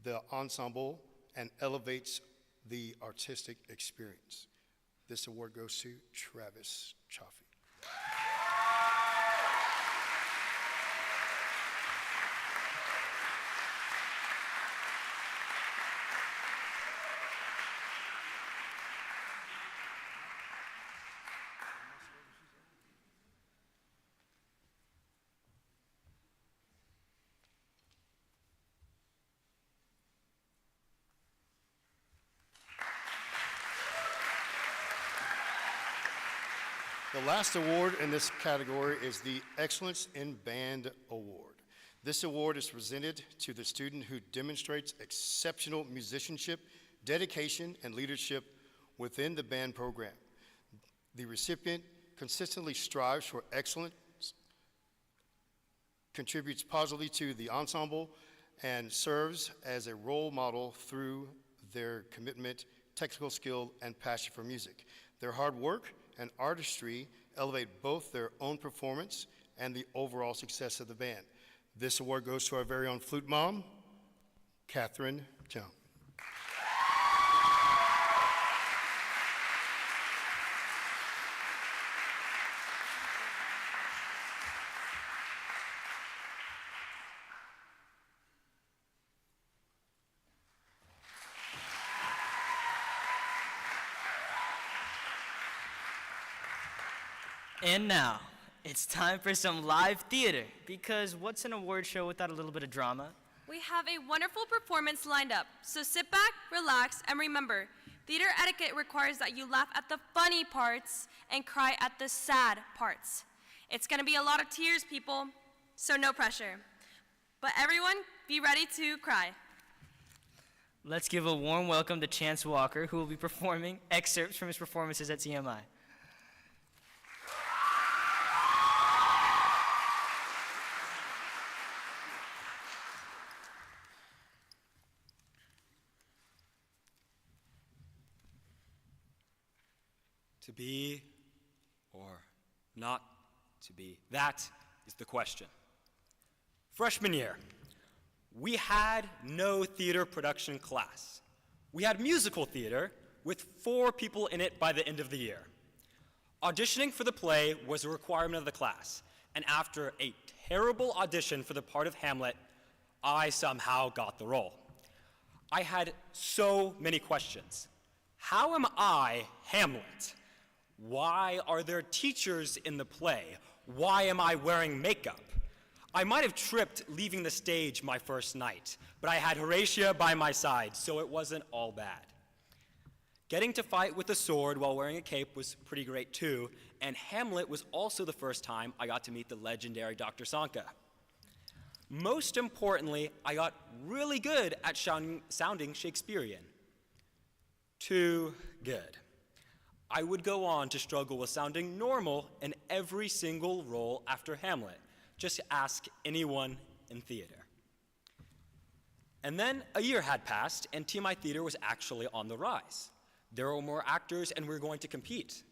the ensemble and elevates the artistic experience. This award goes to Travis Chaffee. The last award in this category is the Excellence in Band Award. This award is presented to the student who demonstrates exceptional musicianship, dedication, and leadership within the band program. The recipient consistently strives for excellence, contributes positively to the ensemble, and serves as a role model through their commitment, technical skill, and passion for music. Their hard work and artistry elevate both their own performance and the overall success of the band. This award goes to our very own flute mom, Catherine Jones. And now, it's time for some live theater, because what's an award show without a little bit of drama? We have a wonderful performance lined up, so sit back, relax, and remember, theater etiquette requires that you laugh at the funny parts and cry at the sad parts. It's gonna be a lot of tears, people, so no pressure. But everyone, be ready to cry. Let's give a warm welcome to Chance Walker, who will be performing excerpts from his performances at TMI. To be or not to be? That is the question. Freshman year, we had no theater production class. We had musical theater, with 4 people in it by the end of the year. Auditioning for the play was a requirement of the class, and after a terrible audition for the part of Hamlet, I somehow got the role. I had so many questions. How am I Hamlet? Why are there teachers in the play? Why am I wearing makeup? I might have tripped leaving the stage my first night, but I had Horatia by my side, so it wasn't all bad. Getting to fight with a sword while wearing a cape was pretty great too, and Hamlet was also the first time I got to meet the legendary Dr. Sanka. Most importantly, I got really good at sounding Shakespearean. Too good. I would go on to struggle with sounding normal in every single role after Hamlet. Just ask anyone in theater. And then a year had passed, and TMI Theater was actually on the rise. There were more actors, and we were going to compete.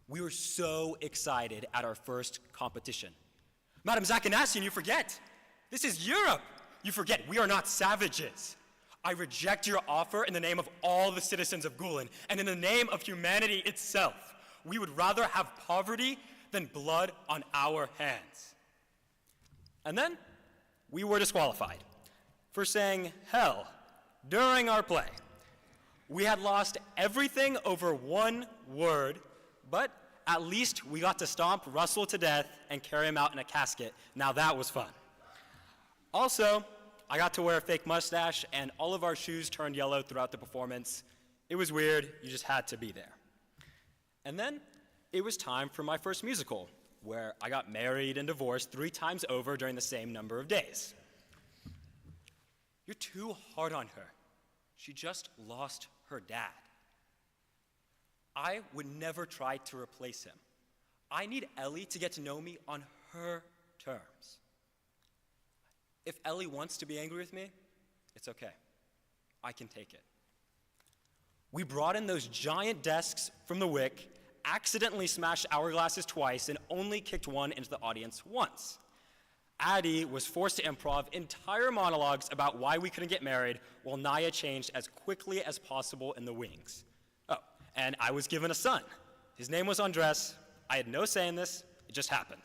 We were so excited at our first competition. Madam Zakanassian, you forget. This is Europe. You forget, we are not savages. I reject your offer in the name of all the citizens of Gulen, and in the name of humanity itself. We would rather have poverty than blood on our hands. And then we were disqualified for saying hell during our play. We had lost everything over one word, but at least we got to stomp Russell to death and carry him out in a casket. Now that was fun. Also, I got to wear a fake mustache, and all of our shoes turned yellow throughout the performance. It was weird, you just had to be there. And then it was time for my first musical, where I got married and divorced 3 times over during the same number of days. You're too hard on her. She just lost her dad. I would never try to replace him. I need Ellie to get to know me on her terms. If Ellie wants to be angry with me, it's okay. I can take it. We brought in those giant desks from the WIC, accidentally smashed hourglasses twice, and only kicked one into the audience once. Addie was forced to improv entire monologues about why we couldn't get married, while Naya changed as quickly as possible in the wings. Oh, and I was given a son. His name was Andres. I had no say in this, it just happened.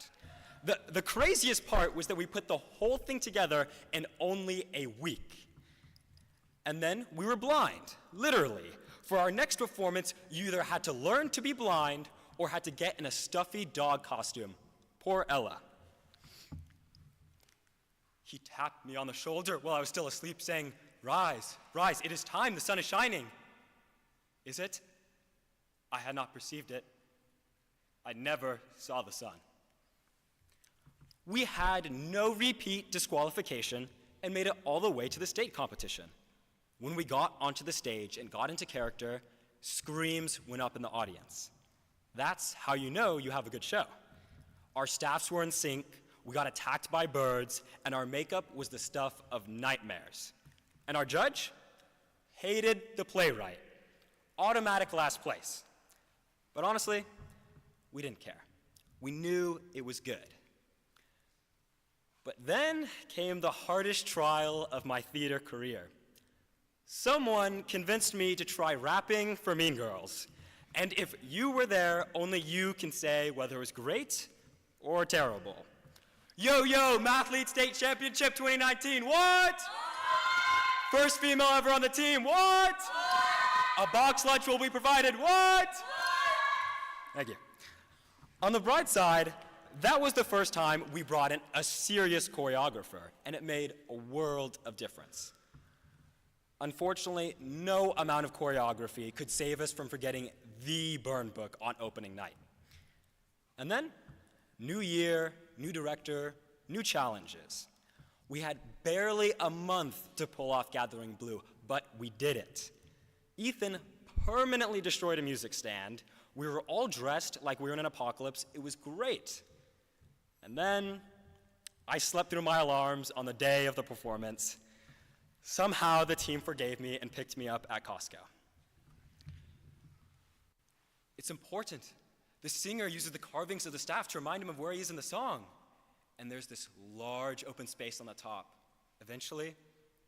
The craziest part was that we put the whole thing together in only a week. And then we were blind, literally. For our next performance, you either had to learn to be blind or had to get in a stuffy dog costume. Poor Ella. He tapped me on the shoulder while I was still asleep, saying, "Rise, rise, it is time, the sun is shining." Is it? I had not perceived it. I never saw the sun. We had no repeat disqualification and made it all the way to the state competition. When we got onto the stage and got into character, screams went up in the audience. That's how you know you have a good show. Our staffs were in sync, we got attacked by birds, and our makeup was the stuff of nightmares. And our judge hated the playwright. Automatic last place. But honestly, we didn't care. We knew it was good. But then came the hardest trial of my theater career. Someone convinced me to try rapping for Mean Girls. And if you were there, only you can say whether it was great or terrible. Yo, yo, Mathlete State Championship 2019, what? First female ever on the team, what? A box lunch will be provided, what? Thank you. On the bright side, that was the first time we brought in a serious choreographer, and it made a world of difference. Unfortunately, no amount of choreography could save us from forgetting the burn book on opening night. And then, new year, new director, new challenges. We had barely a month to pull off Gathering Blue, but we did it. Ethan permanently destroyed a music stand. We were all dressed like we were in an apocalypse. It was great. And then I slept through my alarms on the day of the performance. Somehow the team forgave me and picked me up at Costco. It's important. The singer uses the carvings of the staff to remind him of where he is in the song. And there's this large open space on the top. Eventually,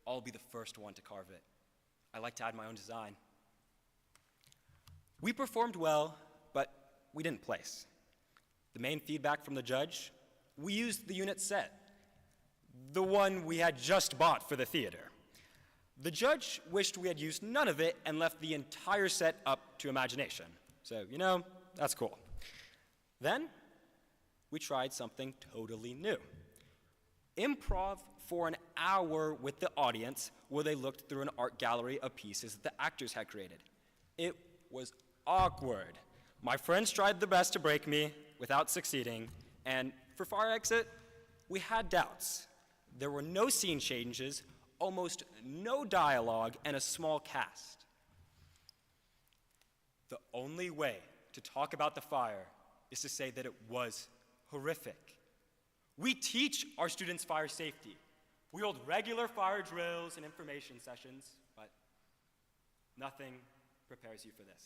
I'll be the first one to carve it. I like to add my own design. We performed well, but we didn't place. The main feedback from the judge, we used the unit set, the one we had just bought for the theater. The judge wished we had used none of it and left the entire set up to imagination. So, that's cool. Then, we tried something totally new. Improv for an hour with the audience where they looked through an art gallery of pieces that the actors had created. It was awkward. My friends tried their best to break me without succeeding, and for Fire Exit, we had doubts. There were no scene changes, almost no dialogue, and a small cast. The only way to talk about the fire is to say that it was horrific. We teach our students fire safety. We hold regular fire drills and information sessions, but nothing prepares you for this.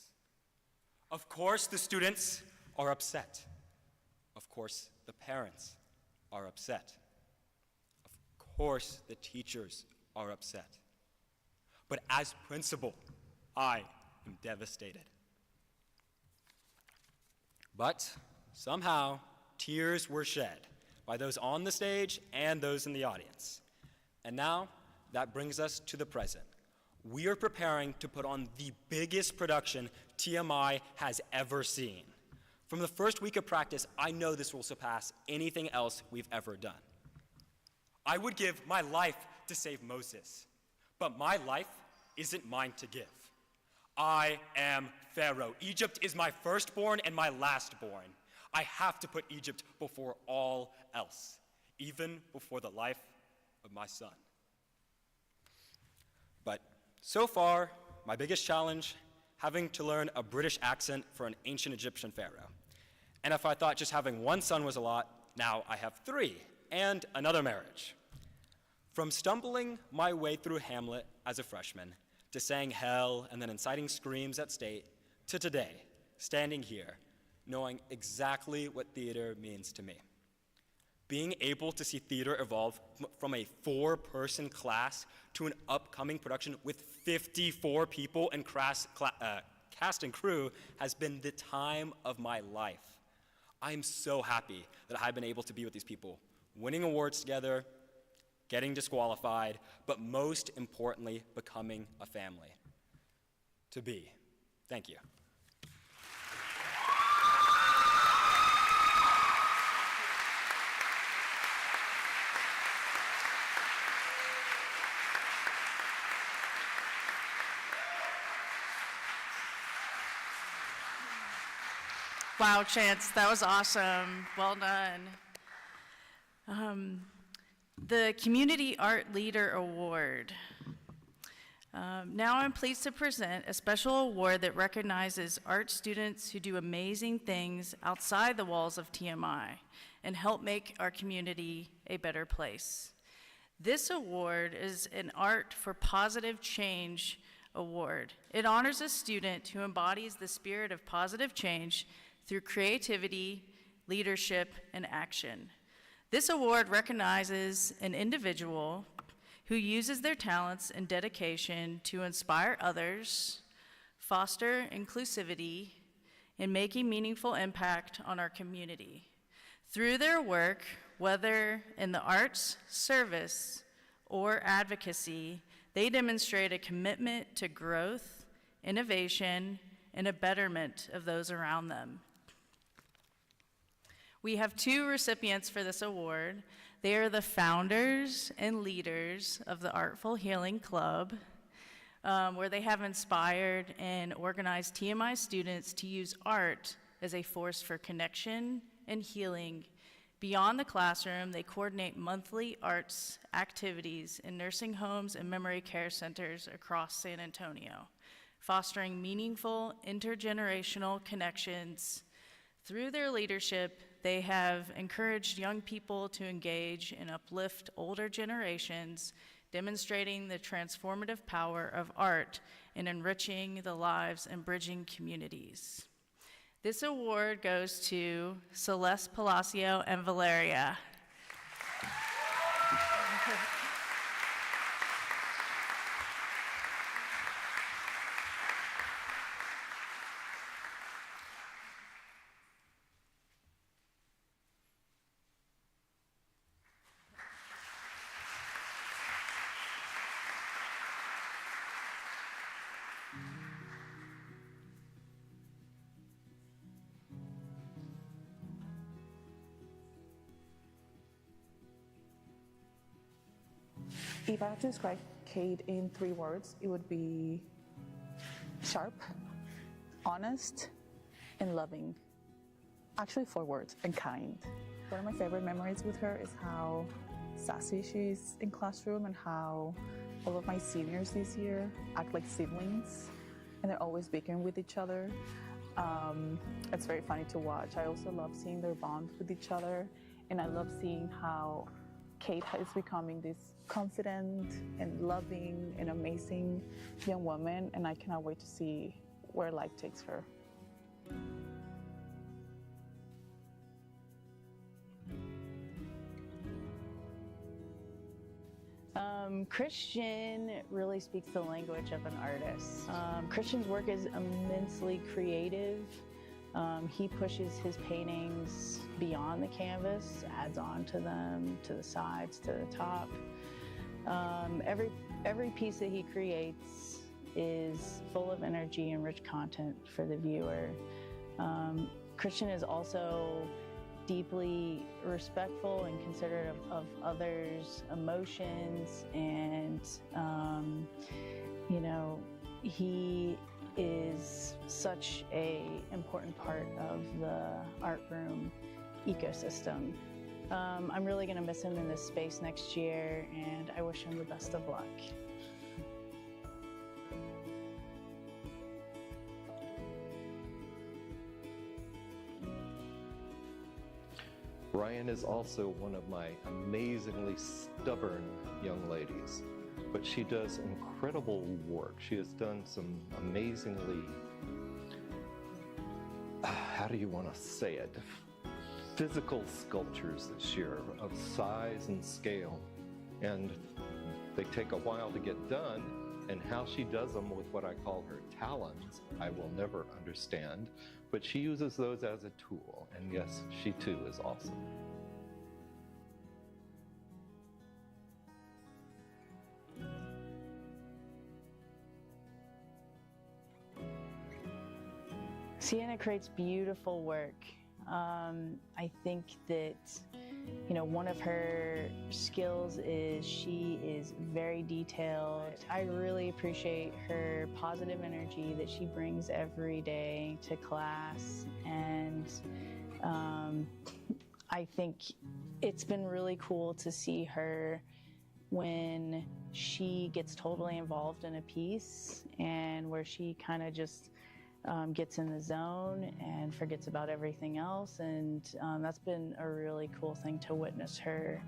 Of course, the students are upset. Of course, the parents are upset. Of course, the teachers are upset. But as principal, I am devastated. But somehow, tears were shed by those on the stage and those in the audience. And now, that brings us to the present. We are preparing to put on the biggest production TMI has ever seen. From the first week of practice, I know this will surpass anything else we've ever done. I would give my life to save Moses, but my life isn't mine to give. I am Pharaoh. Egypt is my firstborn and my lastborn. I have to put Egypt before all else, even before the life of my son. But so far, my biggest challenge, having to learn a British accent for an ancient Egyptian pharaoh. And if I thought just having one son was a lot, now I have 3, and another marriage. From stumbling my way through Hamlet as a freshman, to saying hell and then inciting screams at state, to today, standing here, knowing exactly what theater means to me. Being able to see theater evolve from a 4-person class to an upcoming production with 54 people and cast and crew has been the time of my life. I'm so happy that I've been able to be with these people, winning awards together, getting disqualified, but most importantly, becoming a family. To be. Thank you. Wow, Chance, that was awesome. Well done. The Community Art Leader Award. Now I'm pleased to present a special award that recognizes art students who do amazing things outside the walls of TMI and help make our community a better place. This award is an Art for Positive Change award. It honors a student who embodies the spirit of positive change through creativity, leadership, and action. This award recognizes an individual who uses their talents and dedication to inspire others, foster inclusivity, and make a meaningful impact on our community. Through their work, whether in the arts, service, or advocacy, they demonstrate a commitment to growth, innovation, and a betterment of those around them. We have 2 recipients for this award. They are the founders and leaders of the Artful Healing Club, where they have inspired and organized TMI students to use art as a force for connection and healing. Beyond the classroom, they coordinate monthly arts activities in nursing homes and memory care centers across San Antonio, fostering meaningful intergenerational connections. Through their leadership, they have encouraged young people to engage and uplift older generations, demonstrating the transformative power of art in enriching the lives and bridging communities. This award goes to Celeste Palacio and Valeria. If I had to describe Kate in 3 words, it would be sharp, honest, and loving. Actually 4 words, and kind. One of my favorite memories with her is how sassy she is in classroom and how all of my seniors this year act like siblings and they're always bickering with each other. It's very funny to watch. I also love seeing their bond with each other, and I love seeing how Kate is becoming this confident and loving and amazing young woman, and I cannot wait to see where life takes her. Christian really speaks the language of an artist. Christian's work is immensely creative. He pushes his paintings beyond the canvas, adds on to them, to the sides, to the top. Every piece that he creates is full of energy and rich content for the viewer. Christian is also deeply respectful and considerate of others' emotions, and he is such an important part of the art room ecosystem. I'm really going to miss him in this space next year, and I wish him the best of luck. Ryan is also one of my amazingly stubborn young ladies, but she does incredible work. She has done some amazingly, how do you want to say it, physical sculptures this year of size and scale, and they take a while to get done, and how she does them with what I call her talons, I will never understand, but she uses those as a tool, and yes, she too is awesome. Sienna creates beautiful work. I think that, one of her skills is she is very detailed. I really appreciate her positive energy that she brings every day to class, and I think it's been really cool to see her when she gets totally involved in a piece and where she kind of just gets in the zone and forgets about everything else, and that's been a really cool thing to witness her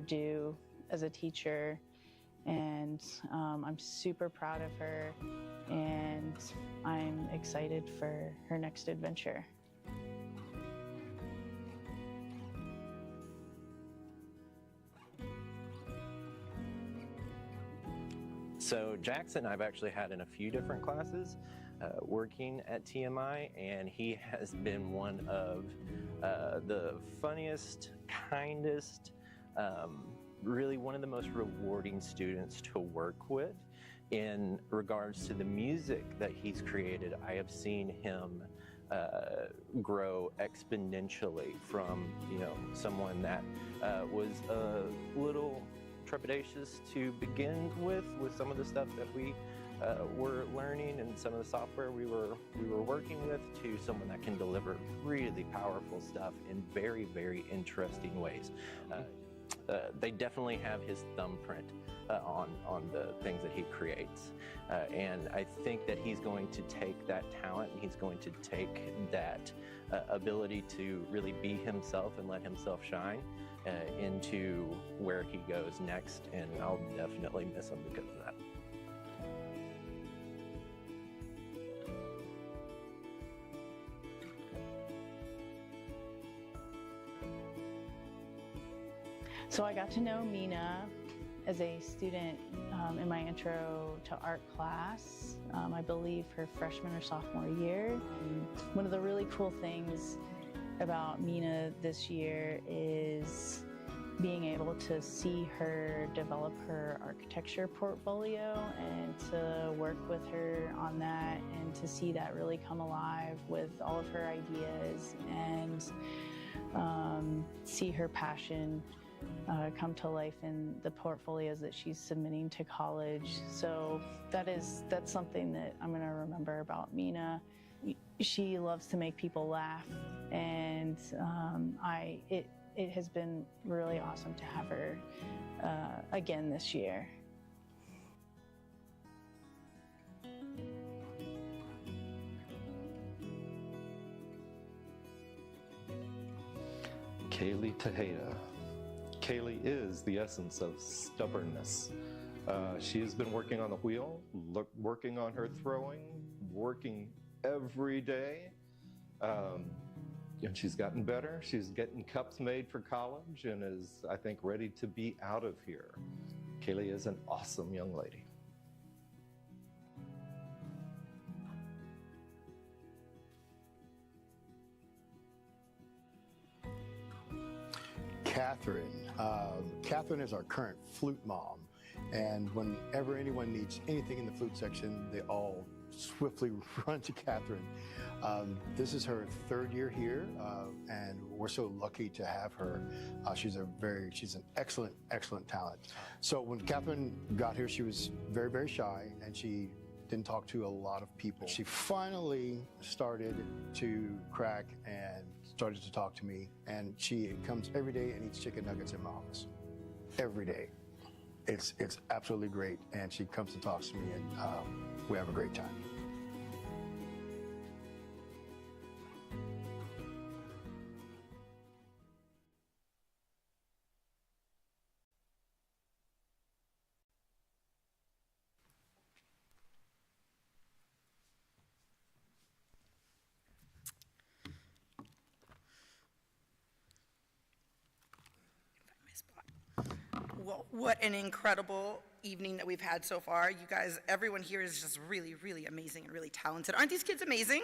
do as a teacher, and I'm super proud of her, and I'm excited for her next adventure. So Jackson I've actually had in a few different classes working at TMI, and he has been one of the funniest, kindest, really one of the most rewarding students to work with. In regards to the music that he's created, I have seen him grow exponentially from someone that was a little trepidatious to begin with some of the stuff that we were learning and some of the software we were working with, to someone that can deliver really powerful stuff in very, very interesting ways. They definitely have his thumbprint on the things that he creates, and I think that he's going to take that talent and he's going to take that ability to really be himself and let himself shine into where he goes next, and I'll definitely miss him because of that. So I got to know Mina as a student in my intro to art class, I believe her freshman or sophomore year. One of the really cool things about Mina this year is being able to see her develop her architecture portfolio and to work with her on that, and to see that really come alive with all of her ideas, and see her passion come to life in the portfolios that she's submitting to college. So that's something that I'm going to remember about Mina. She loves to make people laugh, and it has been really awesome to have her again this year. Kaylee Tejeda. Kaylee is the essence of stubbornness. She has been working on the wheel, working on her throwing, working every day. And she's gotten better. She's getting cups made for college and is, I think, ready to be out of here. Kaylee is an awesome young lady. Catherine. Catherine is our current flute mom, and whenever anyone needs anything in the flute section, they all swiftly run to Catherine. This is her third year here, and we're so lucky to have her. She's an excellent talent. So when Catherine got here, she was very, very shy, and she didn't talk to a lot of people. She finally started to crack and started to talk to me, and she comes every day and eats chicken nuggets in my office. Every day. It's absolutely great, and she comes and talks to me, and we have a great time. Well, what an incredible evening that we've had so far. You guys, everyone here is just really, really amazing and really talented. Aren't these kids amazing?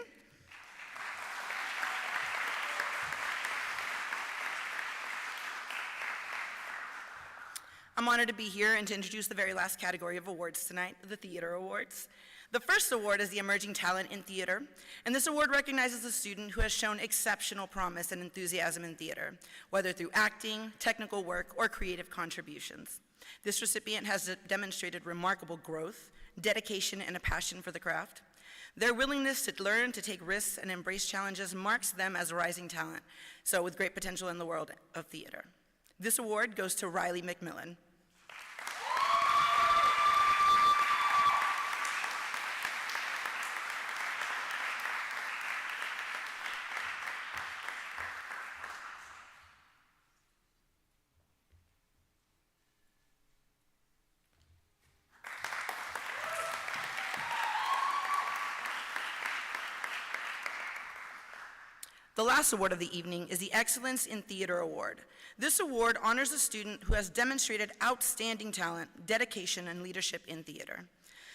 I'm honored to be here and to introduce the very last category of awards tonight, the Theater Awards. The first award is the Emerging Talent in Theater, and this award recognizes a student who has shown exceptional promise and enthusiasm in theater, whether through acting, technical work, or creative contributions. This recipient has demonstrated remarkable growth, dedication, and a passion for the craft. Their willingness to learn, to take risks, and embrace challenges marks them as a rising talent, so with great potential in the world of theater. This award goes to Riley McMillan. The last award of the evening is the Excellence in Theater Award. This award honors a student who has demonstrated outstanding talent, dedication, and leadership in theater.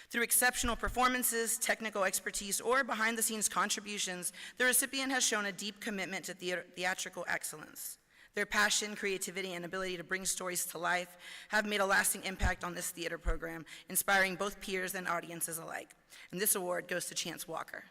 Through exceptional performances, technical expertise, or behind-the-scenes contributions, the recipient has shown a deep commitment to theatrical excellence. Their passion, creativity, and ability to bring stories to life have made a lasting impact on this theater program, inspiring both peers and audiences alike. And this award goes to Chance Walker.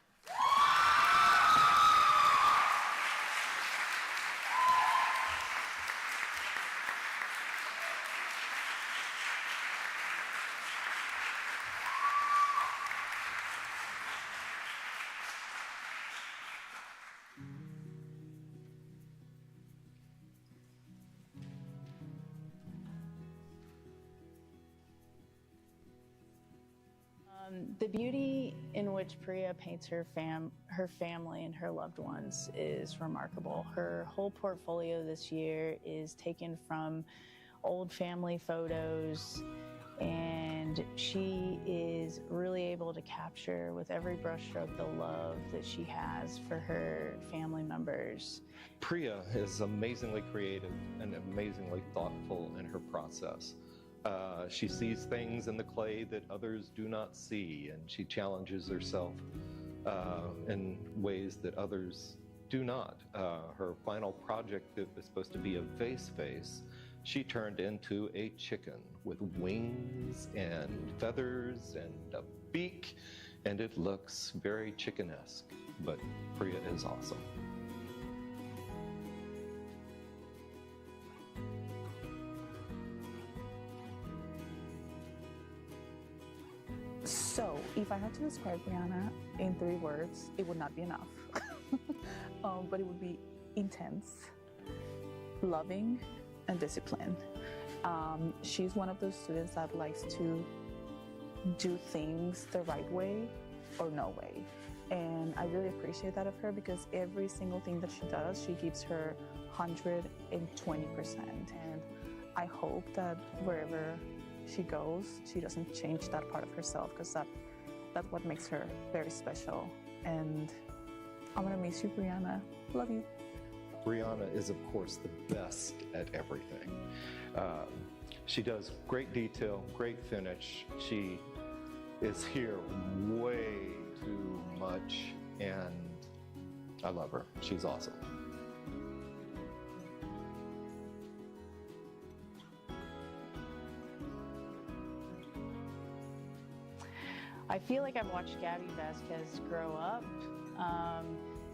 The beauty in which Priya paints her family and her loved ones is remarkable. Her whole portfolio this year is taken from old family photos, and she is really able to capture with every brushstroke the love that she has for her family members. Priya is amazingly creative and amazingly thoughtful in her process. She sees things in the clay that others do not see, and she challenges herself in ways that others do not. Her final project that was supposed to be a vase face, she turned into a chicken with wings and feathers and a beak, and it looks very chicken-esque, but Priya is awesome. If I had to describe Brianna in 3 words, it would not be enough. But it would be intense, loving, and disciplined. She's one of those students that likes to do things the right way or no way. And I really appreciate that of her because every single thing that she does, she gives her 120%. And I hope that wherever she goes, she doesn't change that part of herself because that's what makes her very special. And I'm gonna miss you, Brianna. Love you. Brianna is, of course, the best at everything. She does great detail, great finish. She is here way too much, and I love her. She's awesome. I feel like I've watched Gabby Vasquez grow up.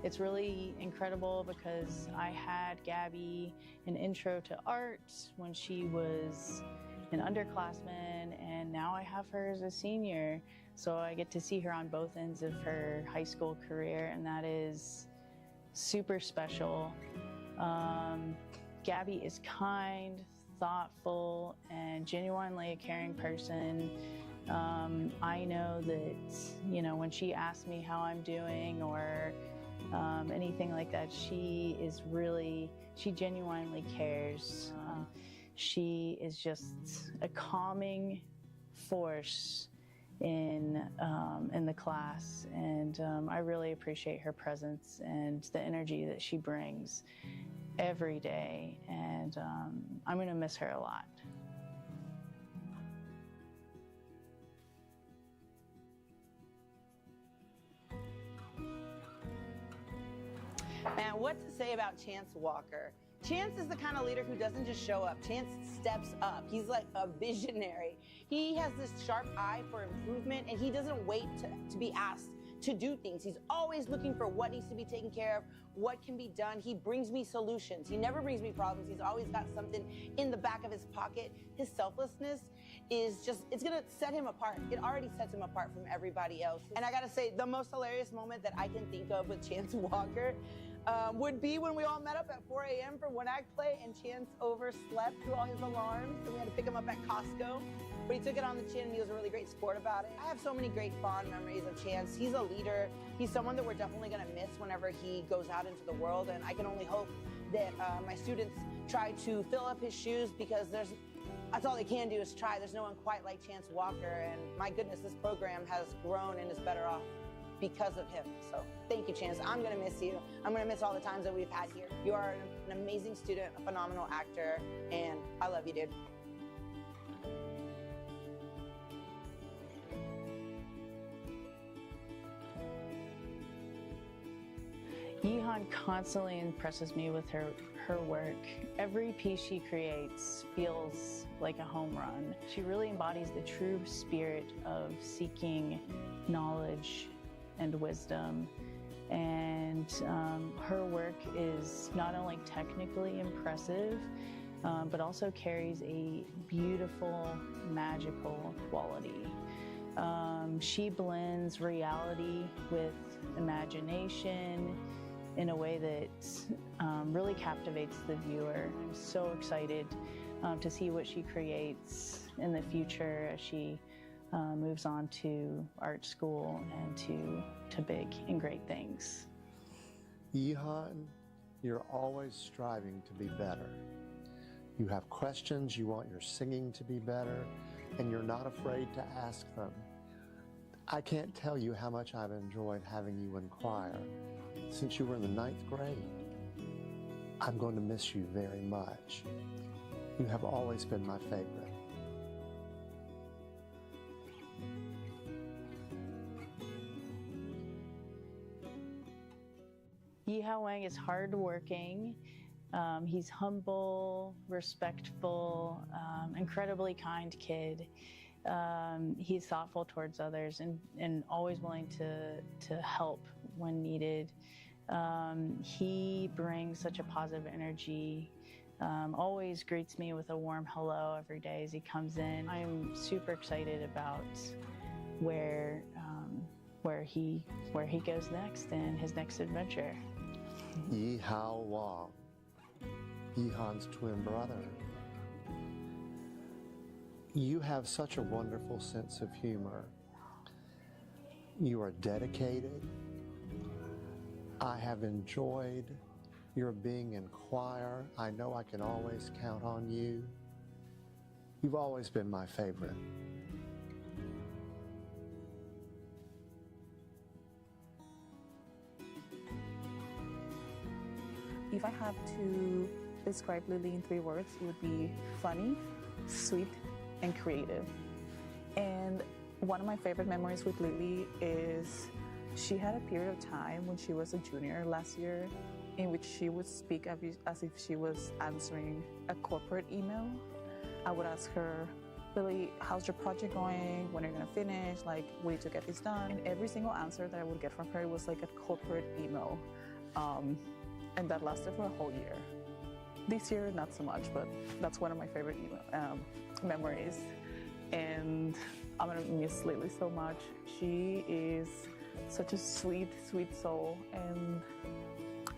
It's really incredible because I had Gabby in Intro to Art when she was an underclassman, and now I have her as a senior. So I get to see her on both ends of her high school career, and that is super special. Gabby is kind, thoughtful, and genuinely a caring person. I know that, you know, when she asks me how I'm doing or anything like that, she genuinely cares. She is just a calming force in the class, and I really appreciate her presence and the energy that she brings every day, and I'm gonna miss her a lot. Man, what to say about Chance Walker? Chance is the kind of leader who doesn't just show up. Chance steps up. He's like a visionary. He has this sharp eye for improvement, and he doesn't wait to be asked to do things. He's always looking for what needs to be taken care of, what can be done. He brings me solutions. He never brings me problems. He's always got something in the back of his pocket. His selflessness is just, it's gonna set him apart. It already sets him apart from everybody else. And I gotta say, the most hilarious moment that I can think of with Chance Walker would be when we all met up at 4 a.m. for one act play, and Chance overslept through all his alarms, and we had to pick him up at Costco. But he took it on the chin, and he was a really great sport about it. I have so many great fond memories of Chance. He's a leader. He's someone that we're definitely gonna miss whenever he goes out into the world, and I can only hope that my students try to fill up his shoes, because that's all they can do is try. There's no one quite like Chance Walker, and my goodness, this program has grown and is better off because of him. So thank you, Chance. I'm gonna miss you. I'm gonna miss all the times that we've had here. You are an amazing student, a phenomenal actor, and I love you, dude. Yihan constantly impresses me with her work. Every piece she creates feels like a home run. She really embodies the true spirit of seeking knowledge and wisdom. And her work is not only technically impressive, but also carries a beautiful, magical quality. She blends reality with imagination in a way that really captivates the viewer. I'm so excited to see what she creates in the future as she moves on to art school and to big and great things. Yihan, you're always striving to be better. You have questions, you want your singing to be better, and you're not afraid to ask them. I can't tell you how much I've enjoyed having you in choir since you were in the 9th grade. I'm going to miss you very much. You have always been my favorite. Yiha Wang is hardworking. He's humble, respectful, incredibly kind kid. He's thoughtful towards others and always willing to help when needed. He brings such a positive energy, always greets me with a warm hello every day as he comes in. I'm super excited about where where he goes next in his next adventure. Yi Hao Wang, Yihan's twin brother. You have such a wonderful sense of humor. You are dedicated. I have enjoyed your being in choir. I know I can always count on you. You've always been my favorite. If I had to describe Lily in 3 words, it would be funny, sweet, and creative. And one of my favorite memories with Lily is she had a period of time when she was a junior last year in which she would speak as if she was answering a corporate email. I would ask her, Lily, how's your project going? When are you gonna finish? Like, we need to get this done. And every single answer that I would get from her was like a corporate email. And that lasted for a whole year. This year, not so much, but that's one of my favorite memories. And I'm gonna miss Lily so much. She is such a sweet, sweet soul, and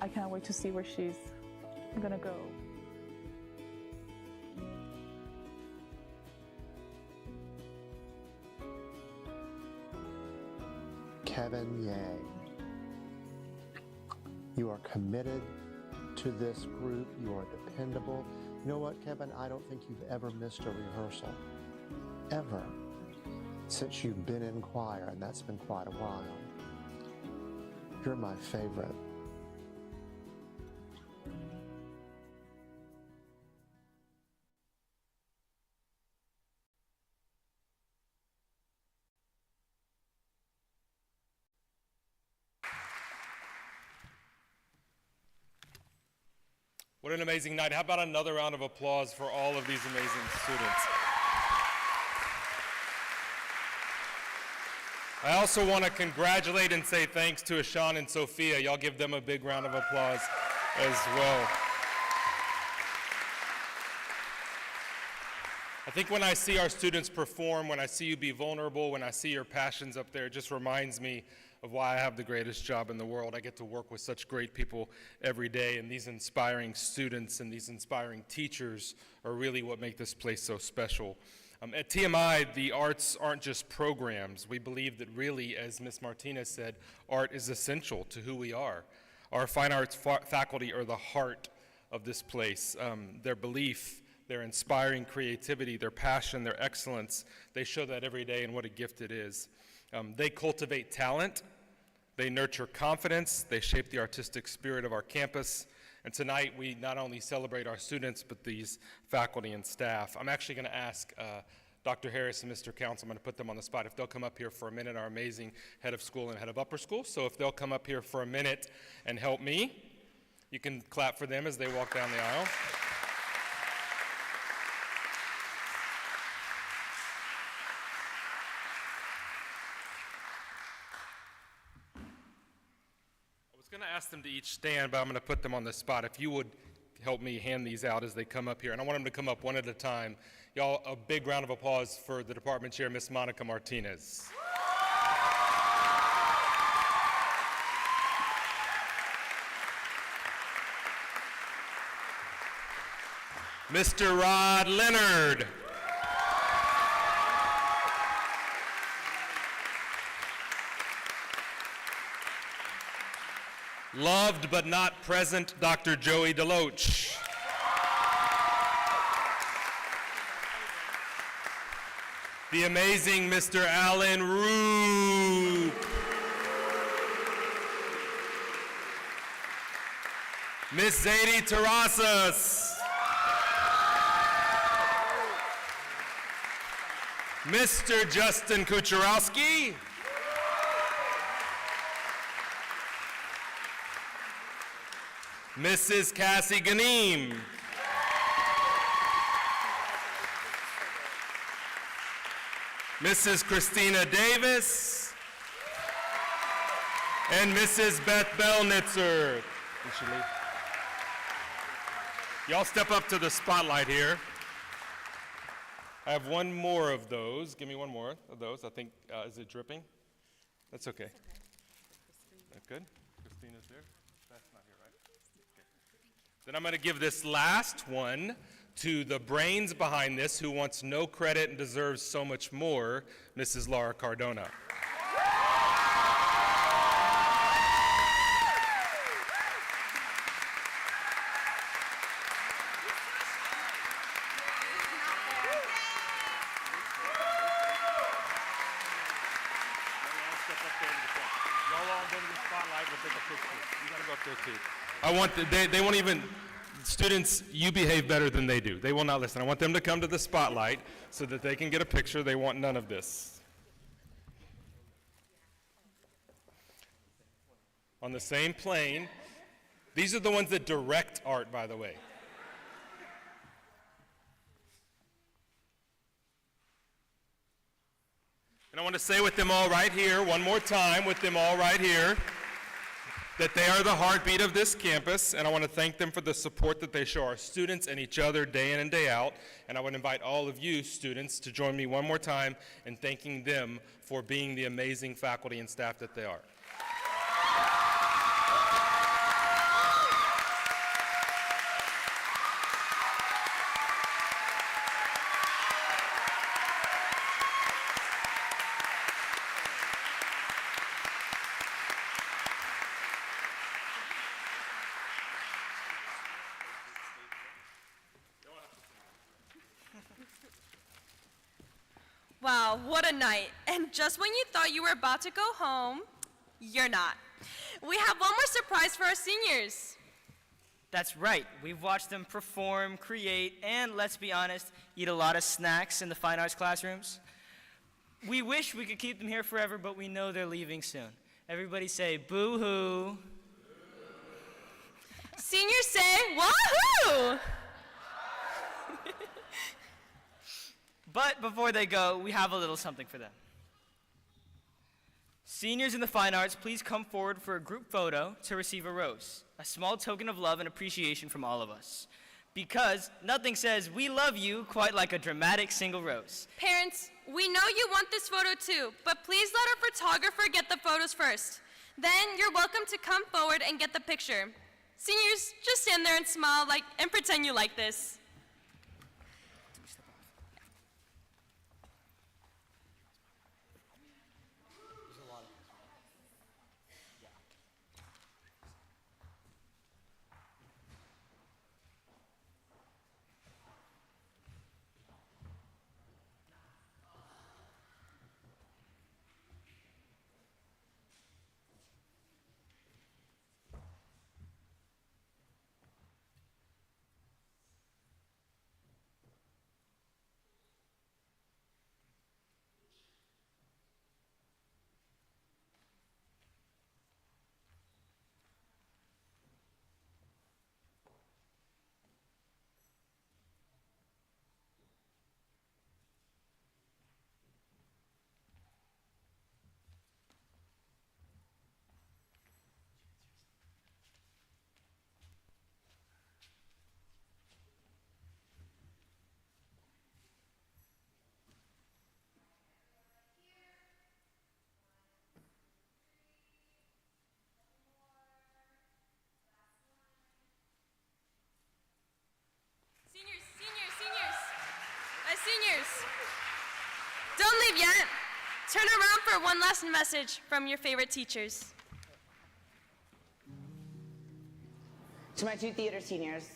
I can't wait to see where she's gonna go. Kevin Yang, you are committed to this group. You are dependable. You know what, Kevin? I don't think you've ever missed a rehearsal, ever, since you've been in choir, and that's been quite a while. You're my favorite. What an amazing night. How about another round of applause for all of these amazing students? I also want to congratulate and say thanks to Ashan and Sophia. Y'all give them a big round of applause as well. I think when I see our students perform, when I see you be vulnerable, when I see your passions up there, it just reminds me of why I have the greatest job in the world. I get to work with such great people every day, and these inspiring students and these inspiring teachers are really what make this place so special. At TMI, the arts aren't just programs. We believe that really, as Ms. Martinez said, art is essential to who we are. Our fine arts faculty are the heart of this place. Their belief, their inspiring creativity, their passion, their excellence, they show that every day, and what a gift it is. They cultivate talent, they nurture confidence, they shape the artistic spirit of our campus, and tonight we not only celebrate our students, but these faculty and staff. I'm actually going to ask Dr. Harris and Mr. Councilman to put them on the spot. If they'll come up here for a minute, our amazing head of school and head of upper school. So if they'll come up here for a minute and help me, you can clap for them as they walk down the aisle. I'm going to ask them to each stand, but I'm going to put them on the spot. If you would help me hand these out as they come up here. And I want them to come up one at a time. Y'all, a big round of applause for the department chair, Ms. Monica Martinez. Mr. Rod Leonard. Loved but not present, Dr. Joey Deloach. The amazing Mr. Alan Roop. Miss Zadie Terrasas. Mr. Justin Kucharowski. Mrs. Cassie Ganeem. Mrs. Christina Davis. And Mrs. Beth Belnitzer. Y'all step up to the spotlight here. I have one more of those. Give me one more of those. I think, is it dripping? That's okay. That good? Christina's there? That's not here, right? Okay. Then I'm going to give this last one to the brains behind this, who wants no credit and deserves so much more, Mrs. Laura Cardona. I want they won't even, students, you behave better than they do. They will not listen. I want them to come to the spotlight so that they can get a picture. They want none of this. On the same plane, these are the ones that direct art, by the way. And I want to say with them all right here, one more time, with them all right here, that they are the heartbeat of this campus, and I want to thank them for the support that they show our students and each other day in and day out. And I would invite all of you students to join me one more time in thanking them for being the amazing faculty and staff that they are. Wow, what a night. And just when you thought you were about to go home, you're not. We have one more surprise for our seniors. That's right. We've watched them perform, create, and let's be honest, eat a lot of snacks in the fine arts classrooms. We wish we could keep them here forever, but we know they're leaving soon. Everybody say boo-hoo. Seniors say wahoo! But before they go, we have a little something for them. Seniors in the fine arts, please come forward for a group photo to receive a rose, a small token of love and appreciation from all of us. Because nothing says we love you quite like a dramatic single rose. Parents, we know you want this photo too, but please let our photographer get the photos first. Then you're welcome to come forward and get the picture. Seniors, just stand there and smile and pretend you like this. Seniors, don't leave yet. Turn around for one last message from your favorite teachers. To my two theater seniors,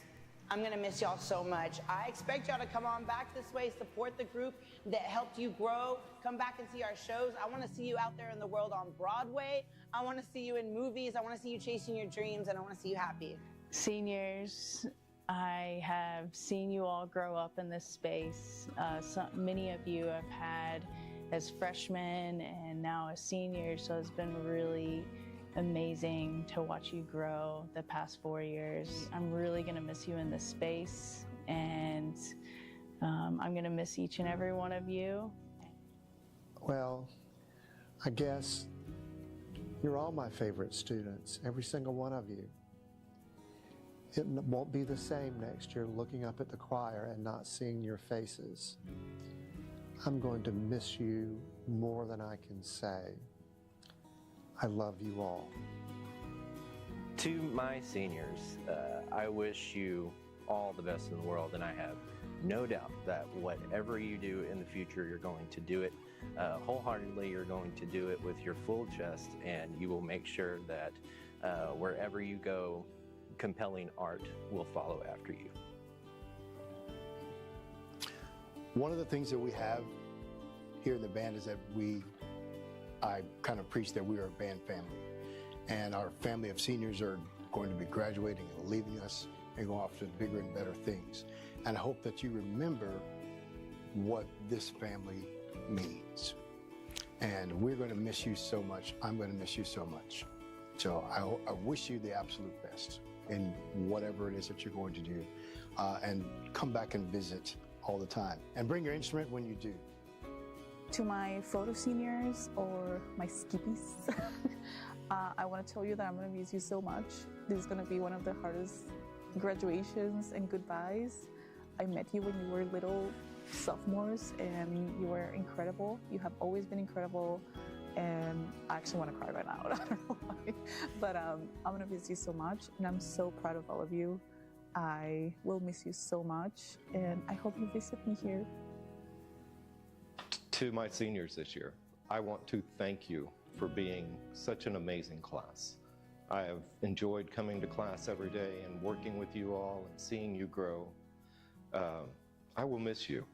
I'm gonna miss y'all so much. I expect y'all to come on back this way, support the group that helped you grow, come back and see our shows. I wanna see you out there in the world on Broadway. I wanna see you in movies. I wanna see you chasing your dreams, and I wanna see you happy. Seniors, I have seen you all grow up in this space. Many of you have had as freshmen and now as seniors, so it's been really amazing to watch you grow the past 4 years. I'm really gonna miss you in this space, and I'm gonna miss each and every one of you. Well, I guess you're all my favorite students, every single one of you. It won't be the same next year looking up at the choir and not seeing your faces. I'm going to miss you more than I can say. I love you all. To my seniors, I wish you all the best in the world, and I have no doubt that whatever you do in the future, you're going to do it wholeheartedly. You're going to do it with your full chest, and you will make sure that wherever you go, compelling art will follow after you. One of the things that we have here in the band is that I kind of preach that we are a band family. And our family of seniors are going to be graduating and leaving us and going off to bigger and better things. And I hope that you remember what this family means. And we're going to miss you so much. I'm going to miss you so much. So I wish you the absolute best in whatever it is that you're going to do. And come back and visit all the time. And bring your instrument when you do. To my photo seniors or my skippies, I want to tell you that I'm going to miss you so much. This is going to be one of the hardest graduations and goodbyes. I met you when you were little sophomores and you were incredible. You have always been incredible, and I actually want to cry right now. I don't know why, but I'm going to miss you so much, and I'm so proud of all of you. I will miss you so much, and I hope you visit me here. To my seniors this year, I want to thank you for being such an amazing class. I have enjoyed coming to class every day and working with you all and seeing you grow. I will miss you,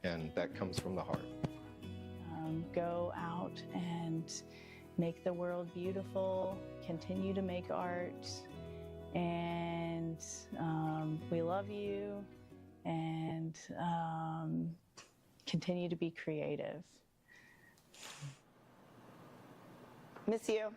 and that comes from the heart. Go out and make the world beautiful, continue to make art, and we love you, and continue to be creative. Miss you.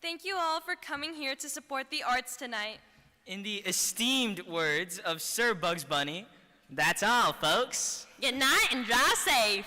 Thank you all for coming here to support the arts tonight. In the esteemed words of Sir Bugs Bunny, that's all, folks. Good night and drive safe.